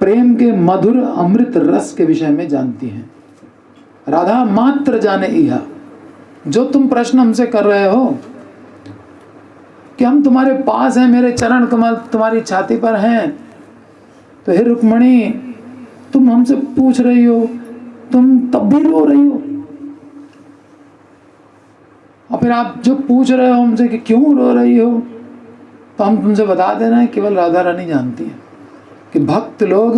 प्रेम के मधुर अमृत रस के विषय में जानती हैं। राधा मात्र जाने इहा। जो तुम प्रश्न हमसे कर रहे हो कि हम तुम्हारे पास हैं, मेरे चरण कमल तुम्हारी छाती पर हैं, तो हे रुक्मणी तुम हमसे पूछ रही हो, तुम तब भी रो रही हो। और फिर आप जो पूछ रहे हो हमसे कि क्यों रो रही हो, तो हम तुमसे बता दे रहे हैं केवल राधा रानी जानती है कि भक्त लोग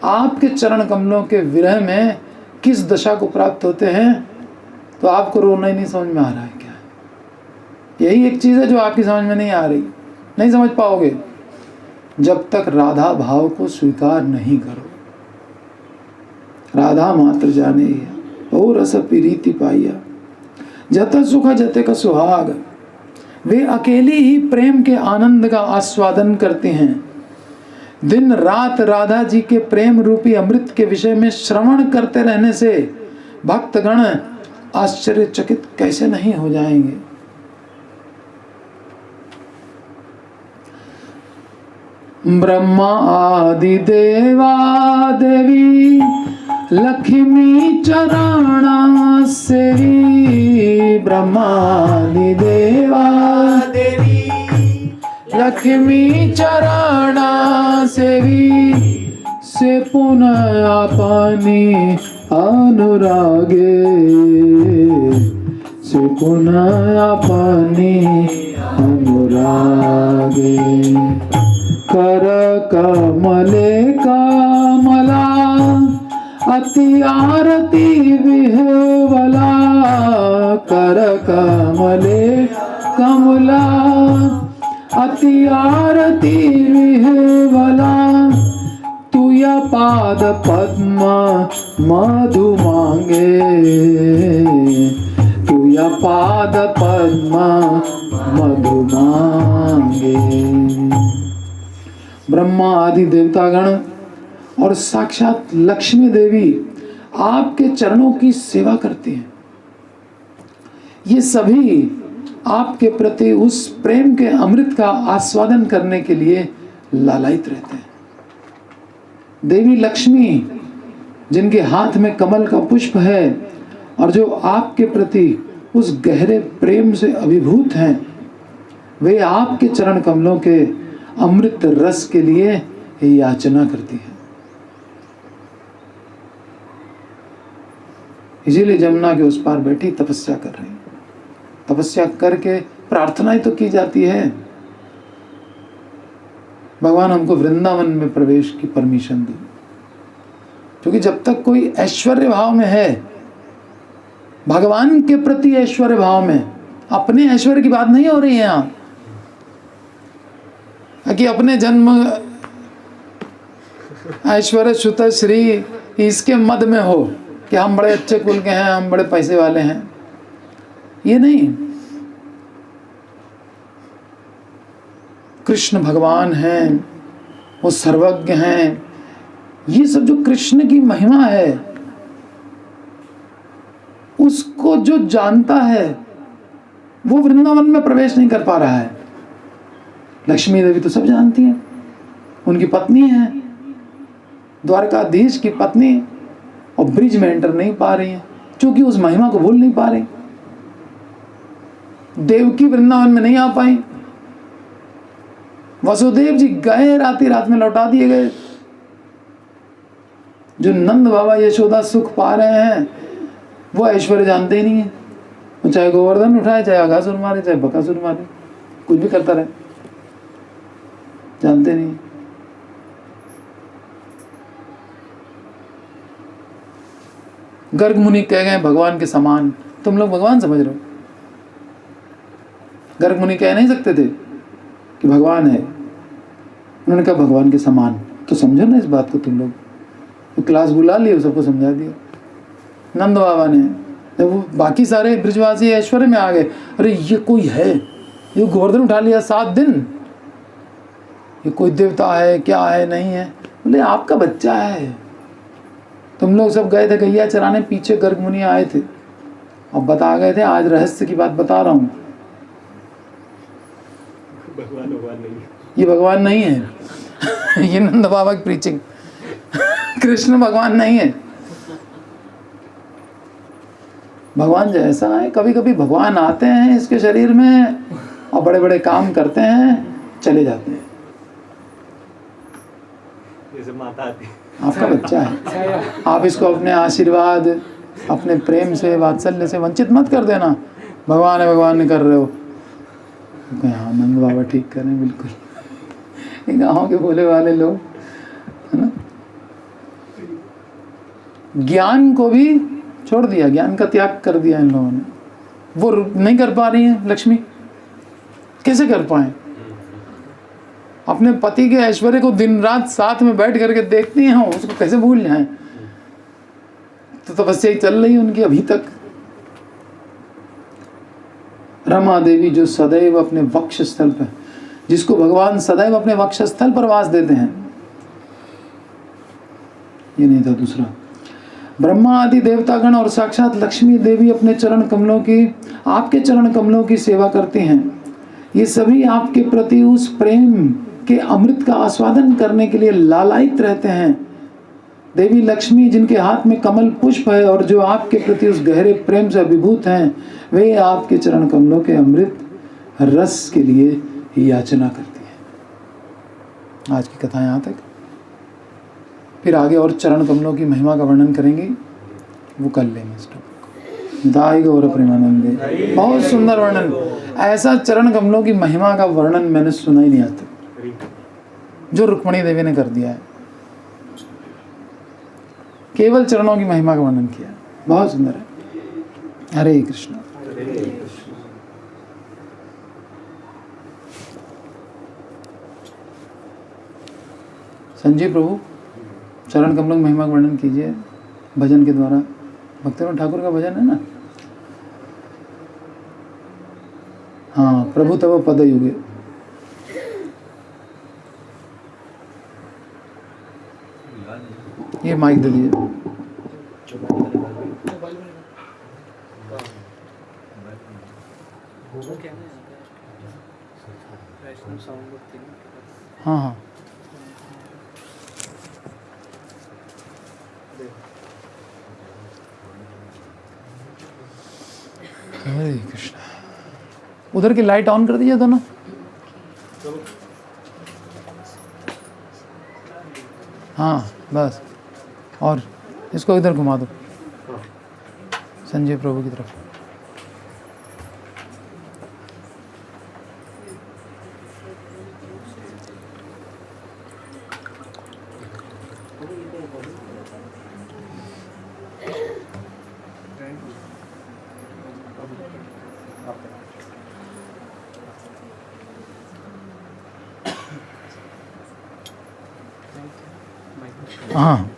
आपके चरण कमलों के विरह में किस दशा को प्राप्त होते हैं। तो आपको रोना ही नहीं समझ में आ रहा है क्या? यही एक चीज़ है जो आपकी समझ में नहीं आ रही, नहीं समझ पाओगे जब तक राधा भाव को स्वीकार नहीं करो। राधा मात्र जाने ओ रस प्रीति पाइया, जत सुख जते का सुहाग। वे अकेली ही प्रेम के आनंद का आस्वादन करते हैं। दिन रात राधा जी के प्रेम रूपी अमृत के विषय में श्रवण करते रहने से भक्तगण आश्चर्यचकित कैसे नहीं हो जाएंगे। ब्रह्मा आदि देवा देवी लक्ष्मी चरण सेवी। ब्रह्मा आदि देवा देवी लक्ष्मी चरण सेवी, से पुनः अपनी अनुरागे, से पुनः अपनी अनुरागे। कर कमले कमला अति आरती विह्वला। कर कमले कमला अति आरती विह्वला। तुया पाद पद्म मधु मांगे, तुया पाद पद्म मधु मांगे। ब्रह्मा आदि देवतागण और साक्षात लक्ष्मी देवी आपके चरणों की सेवा करते हैं। ये सभी आपके प्रति उस प्रेम के अमृत का आस्वादन करने के लिए लालायित रहते हैं। देवी लक्ष्मी जिनके हाथ में कमल का पुष्प है और जो आपके प्रति उस गहरे प्रेम से अभिभूत हैं, वे आपके चरण कमलों के अमृत रस के लिए याचना करती है। इसीलिए जमुना के उस पार बैठी तपस्या कर रही है। तपस्या करके प्रार्थनाएं तो की जाती है, भगवान हमको वृंदावन में प्रवेश की परमिशन दी। क्योंकि जब तक कोई ऐश्वर्य भाव में है, भगवान के प्रति ऐश्वर्य भाव में, अपने ऐश्वर्य की बात नहीं हो रही है यहाँ कि अपने जन्म ऐश्वर्य सुत श्री इसके मद में हो कि हम बड़े अच्छे कुल के हैं, हम बड़े पैसे वाले हैं। ये नहीं, कृष्ण भगवान हैं, वो सर्वज्ञ हैं। ये सब जो कृष्ण की महिमा है उसको जो जानता है वो वृंदावन में प्रवेश नहीं कर पा रहा है। लक्ष्मी देवी तो सब जानती हैं, उनकी पत्नी है, द्वारकाधीश की पत्नी, और ब्रिज में एंटर नहीं पा रही है क्योंकि उस महिमा को भूल नहीं पा रही। देवकी वृंदावन में नहीं आ पाई। वसुदेव जी गए, रात में लौटा दिए गए। जो नंद बाबा यशोदा सुख पा रहे हैं वो ऐश्वर्य जानते ही नहीं है। वो चाहे गोवर्धन उठाए, चाहे आकासुर मारे, चाहे बकासुर मारे, कुछ भी करता रहे, जानते नहीं। गर्ग मुनि कह गए भगवान के समान, तुम लोग भगवान समझ रहे हो। गर्ग मुनि कह नहीं सकते थे कि भगवान है, उन्होंने कहा भगवान के समान। तो समझो ना इस बात को तुम लोग। तो क्लास बुला लिया, सबको समझा दिया। नंद बाबा ने, जब वो बाकी सारे ब्रजवासी ऐश्वर्य में आ गए, अरे ये कोई है, ये गोवर्धन उठा लिया 7 दिन, ये कोई देवता है क्या है नहीं है। बोले आपका बच्चा है, तुम लोग सब गए थे गैया चराने, पीछे गर्ग मुनि आए थे और बता गए थे, आज रहस्य की बात बता रहा हूँ। भगवान नहीं है। ये भगवान नहीं है ये नंद बाबा की प्रीचिंग कृष्ण भगवान नहीं है। भगवान जैसा है, कभी कभी भगवान आते हैं इसके शरीर में और बड़े बड़े काम करते हैं, चले जाते हैं। जैसे माता आती है। आपका बच्चा है, आप इसको अपने आशीर्वाद, अपने प्रेम से, वात्सल्य से वंचित मत कर देना। भगवान है भगवान नहीं कर रहे हो। हाँ नंद बाबा ठीक कर रहे हैं बिल्कुल। गाँव के भोले वाले लोग है ना, ज्ञान को भी छोड़ दिया, ज्ञान का त्याग कर दिया इन लोगों ने। वो नहीं कर पा रही है लक्ष्मी, कैसे कर पाए? अपने पति के ऐश्वर्य को दिन रात साथ में बैठ करके देखती हैं, उसको कैसे भूल जाएं? तो तपस्या ही चल रही उनकी अभी तक। रमा देवी जो सदैव अपने वक्ष स्थल पर, जिसको भगवान सदैव अपने वक्ष स्थल पर वास देते हैं, ये नहीं था दूसरा। ब्रह्मा आदि देवतागण और साक्षात लक्ष्मी देवी अपने चरण कमलों की, आपके चरण कमलों की सेवा करती हैं। ये सभी आपके प्रति उस प्रेम के अमृत का आस्वादन करने के लिए लालायित रहते हैं। देवी लक्ष्मी जिनके हाथ में कमल पुष्प है और जो आपके प्रति उस गहरे प्रेम से अभिभूत हैं, वे आपके चरण कमलों के अमृत रस के लिए याचना करती हैं। आज की कथा यहाँ तक, फिर आगे और चरण कमलों की महिमा का वर्णन करेंगे, वो कर लेंगे इस टॉपिक। दाई गौर प्रेमानंदे, बहुत सुंदर वर्णन। ऐसा चरण कमलों की महिमा का वर्णन मैंने सुना ही नहीं आज तक जो रुक्मणी देवी ने कर दिया है। केवल चरणों की महिमा का वर्णन किया, बहुत सुंदर है। हरे कृष्ण। संजीव प्रभु चरण कमलों की महिमा का वर्णन कीजिए भजन के द्वारा। भक्तिवृंद ठाकुर का भजन है ना। हाँ, प्रभु तव पद युगे। ये माइक दे दीजिए। हाँ हाँ, हरे कृष्ण। उधर की लाइट ऑन कर दीजिए दोनों। हाँ बस, और इसको इधर घुमा दो संजय प्रभु की तरफ। हाँ,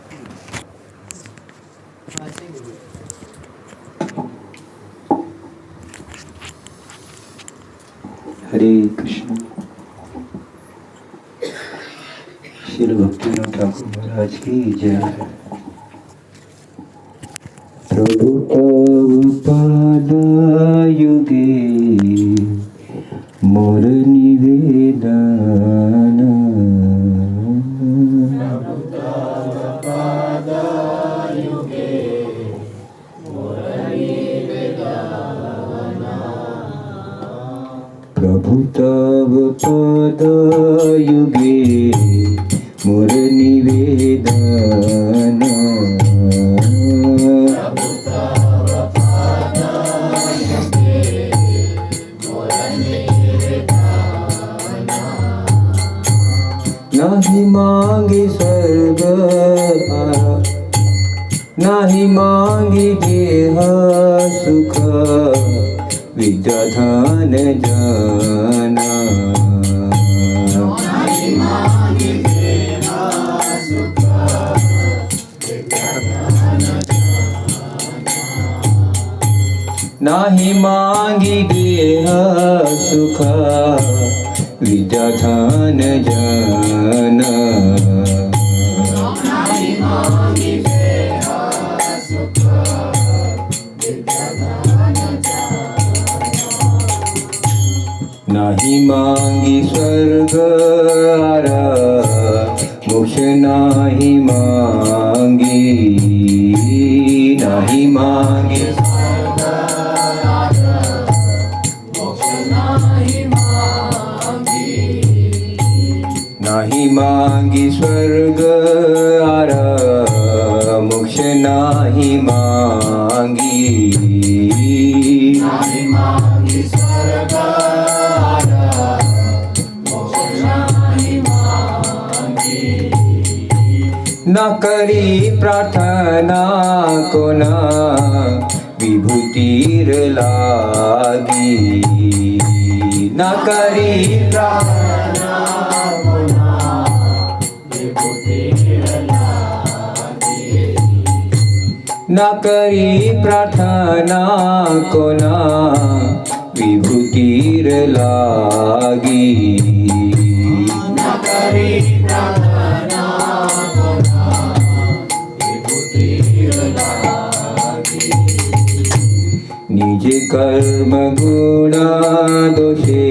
हरे कृष्ण। श्री भक्तिवृंद ठाकुर महाराज की जय। प्रभु तव पाद युगे मोर निवेदन। प्रभु तव पद युगे मोर निवेदन। नाही मांगे स्वर्ग नाही मांगे देह सुख विद्या धन जाना। नाही मांगी देह सुख विद्याधन जन नाही मांगी देह सुख विद्याधन नाही मांगी स्वर्ग आर मोक्ष नाही मांगी नाही मांगी नाही मांगी स्वर्ग आर मोक्ष नाही मांगी नाही मांगी स्वर्ग आर मोक्ष नाही मांगी न करी प्रार्थना कोना विभूतीर लागी न करी प्रार्थना न करी प्रार्थना कोना विभूतीर लागी न करी प्रार्थना कोना विभूतीर लागी निज कर्म गुण दोषे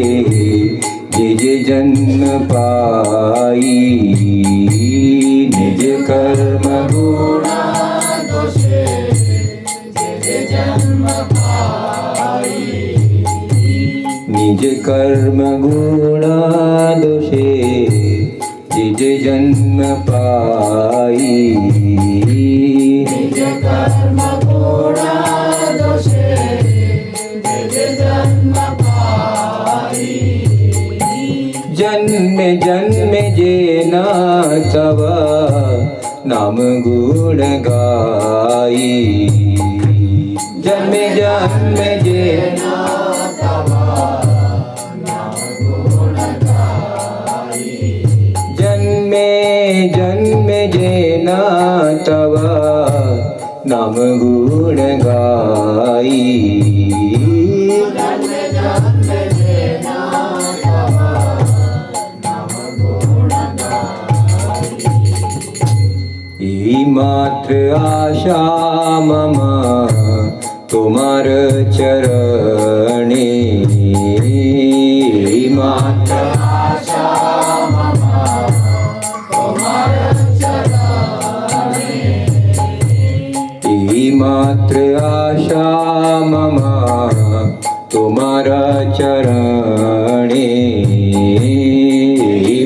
जे जे जन्म पाई निज कर्म गुण निज कर्म गुण दोषे जिज जन्म पाई निज कर्म गुण दोषे जिज जन्म पाई जन्म जन्म जे न तव नाम गुण गाई जन्म जन्म जे जन्मे जन्म जे न तव नाम गुण गाई मात्र आशा मम तुम्हार चरणे मात्र आशा मम तुम्हार चरणे मात्र आशा मम तुम्हार चरणे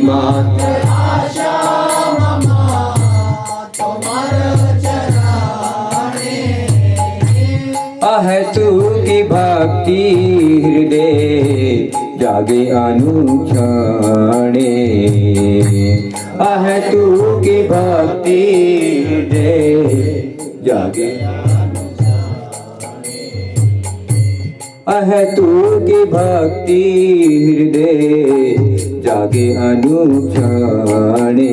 मात्र आशा मम तुम्हार चरणे अहतु की भक्ति हृदय जागे अनुक्षणे अहतु की भक्ति हृदय जागे अहतु की भक्ति हृदय जागे अनुक्षणे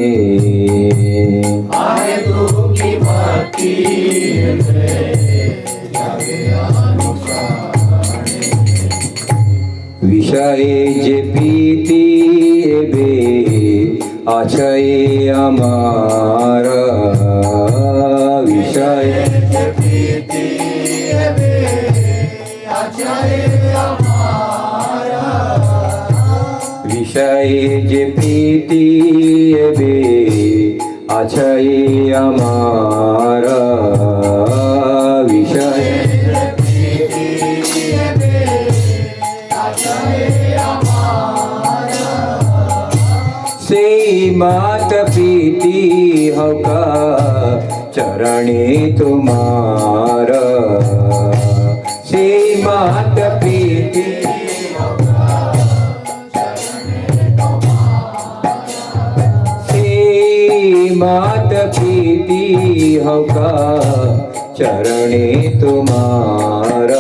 अहतु की भक्ति हृदय जागे अनुक्षणे विषय जे प्रीति एबे आछे अमार विषय प्रीति एबे आछे अमार विषय जे प्रीति एबे आछे अमार विषय से मात प्रीति होका चरणे तुम्हार से मात प्रीति से मात प्रीति होका चरणे तुम्हार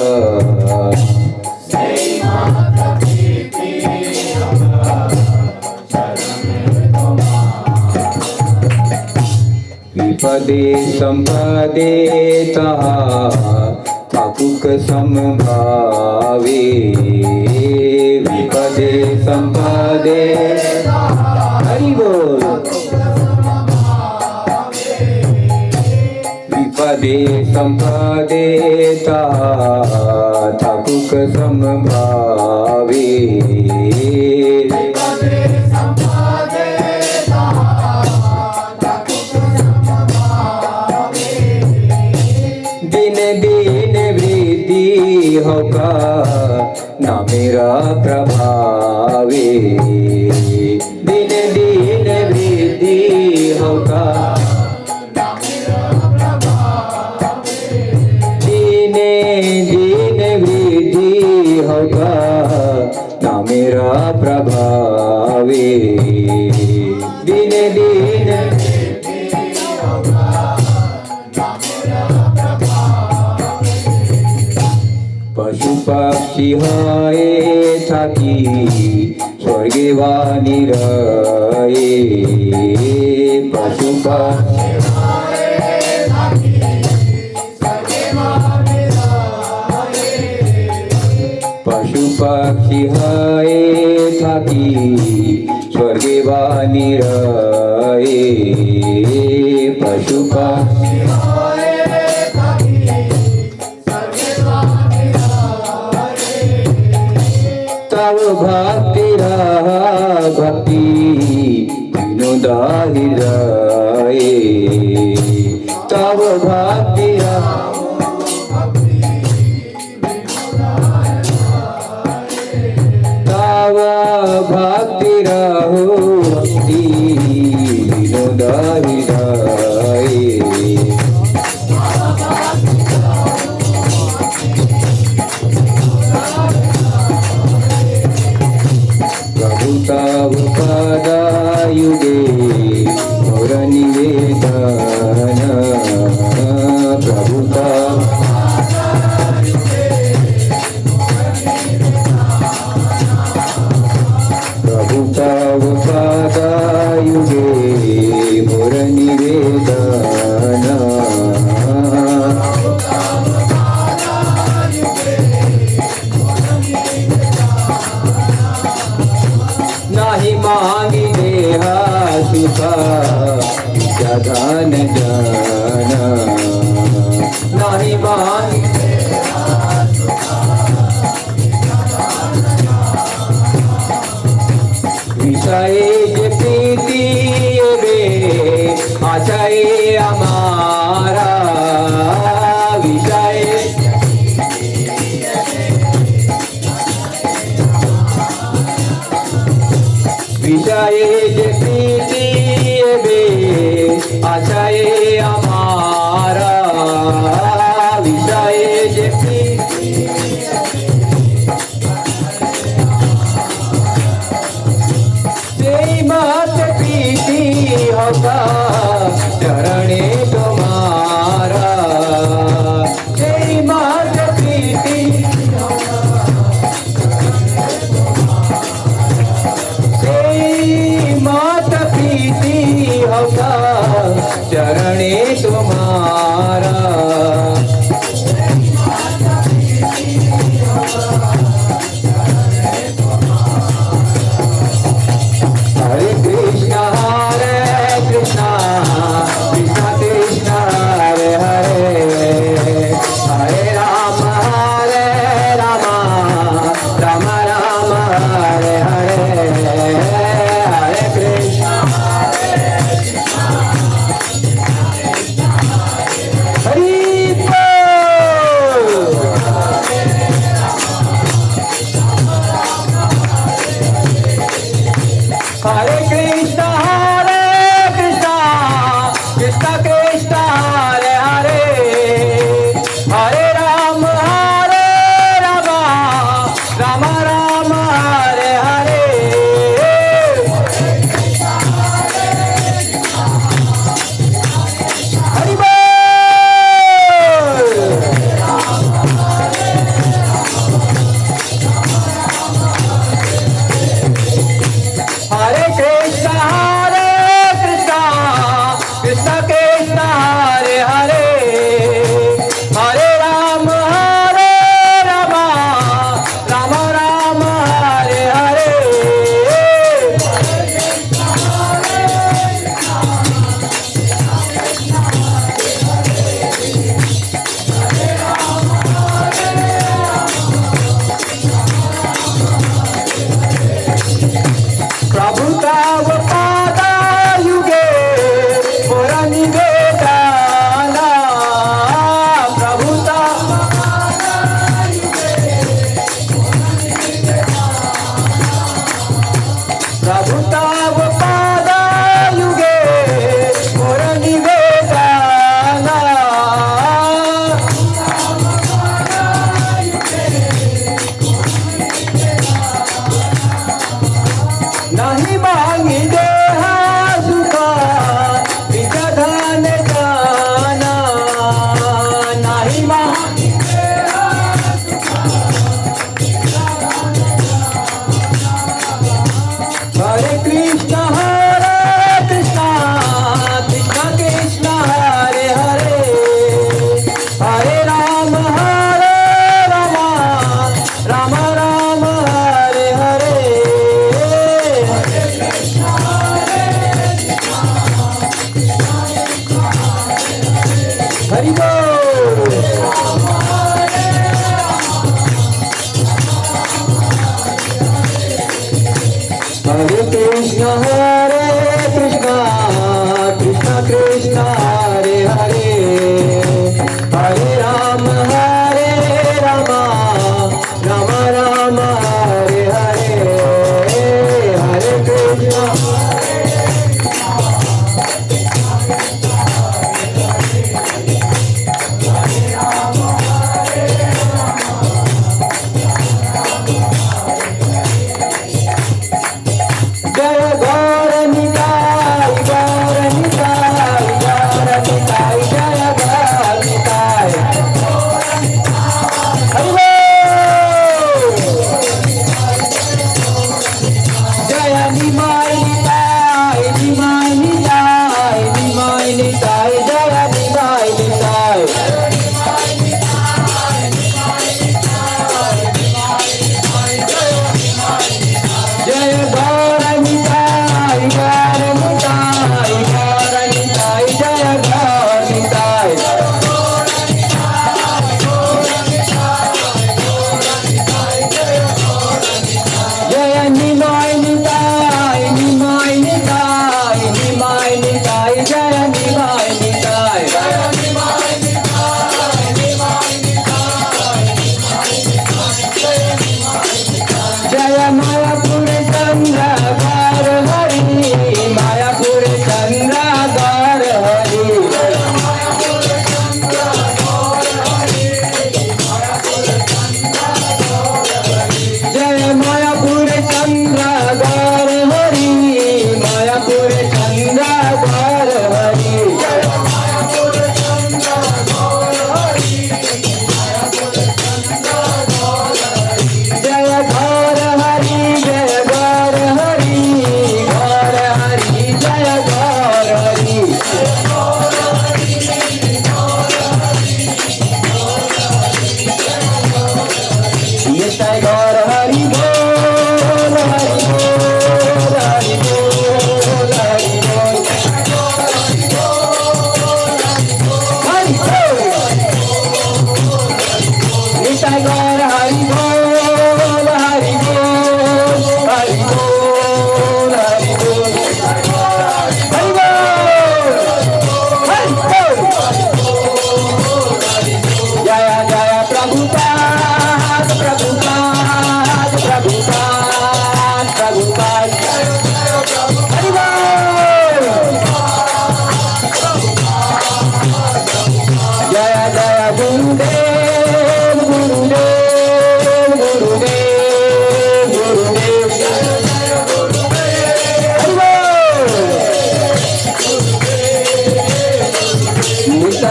विपदे संपदे तहा थाकुक समभावे विपदे विपदे संपदे हरि बोल विपदे संपदे ठाकुर समभावे दिन दिन वृद्धि होगा ना मेरा प्रभावे दिन दिन वृद्धि होगा दिन दिन वृद्धि होगा ना मेरा प्रभावे दिन दिन पशु पक्षी हाय थाकी स्वर्गे वाणी रहे पशु पक्षी पशु पक्षी हाय थाकी स्वर्गे वाणी रहे पशु पक्षी तव भक्ति भक्ति विनोदाहि रहे तव भक्ति तव भक्ति रहो भक्ति विनोदाहि रहे प्रभु तव पदायुगे मोर निवेदन प्रभु तव प्रभु तव पदायुगे मोर निवेदन नाही मांगी देहा सुख धन जन नाही मांगी विषय प्रीति रे आचाए हमारा विषय विषय प्रीति बे आचाए हमारा विषय मत प्रीति होगा चरणे तुम्हारा तेरी मत प्रीति मात प्रीति होगा चरणे तुम्हारा हरे कृष्णा कृष्णा कृष्ण हरे हरे हरे राम राम राम हरे हरे हरे कृष्णा हरे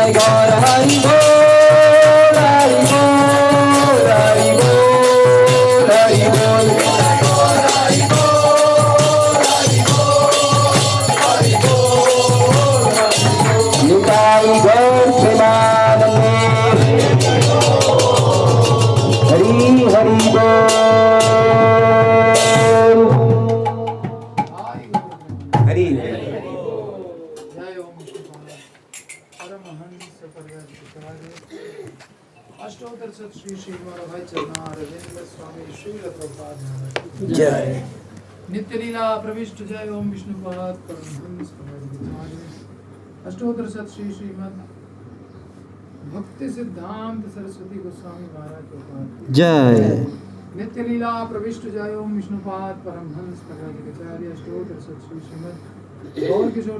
निताय गौर हरि बोल हरि बोल हरि बोल हरि बोल निताय गौर हरि बोल हरि बोल हरि बोल निताय गौर प्रेमानंदे हरि हरि बोल हरि जय ओम विष्णुपाद परमहंस परिव्राजकाचार्य अष्टोत्तर सत श्री श्रीमद् अभय चरणारविंद स्वामी श्रील प्रभुपाद महाराज जय नित्य लीला प्रविष्ट जय ओम विष्णुपाद परमहंस परिव्राजकाचार्य अष्टोत्तर सत श्री श्रीमद् भक्ति सिद्धांत सरस्वती गोस्वामी महाराज प्रभुपाद जय नित्य लीला प्रविष्ट जय ओम विष्णुपाद परमहंस परिव्राजकाचार्य अष्टोत्तर सत श्री श्रीमद् गौर किशोर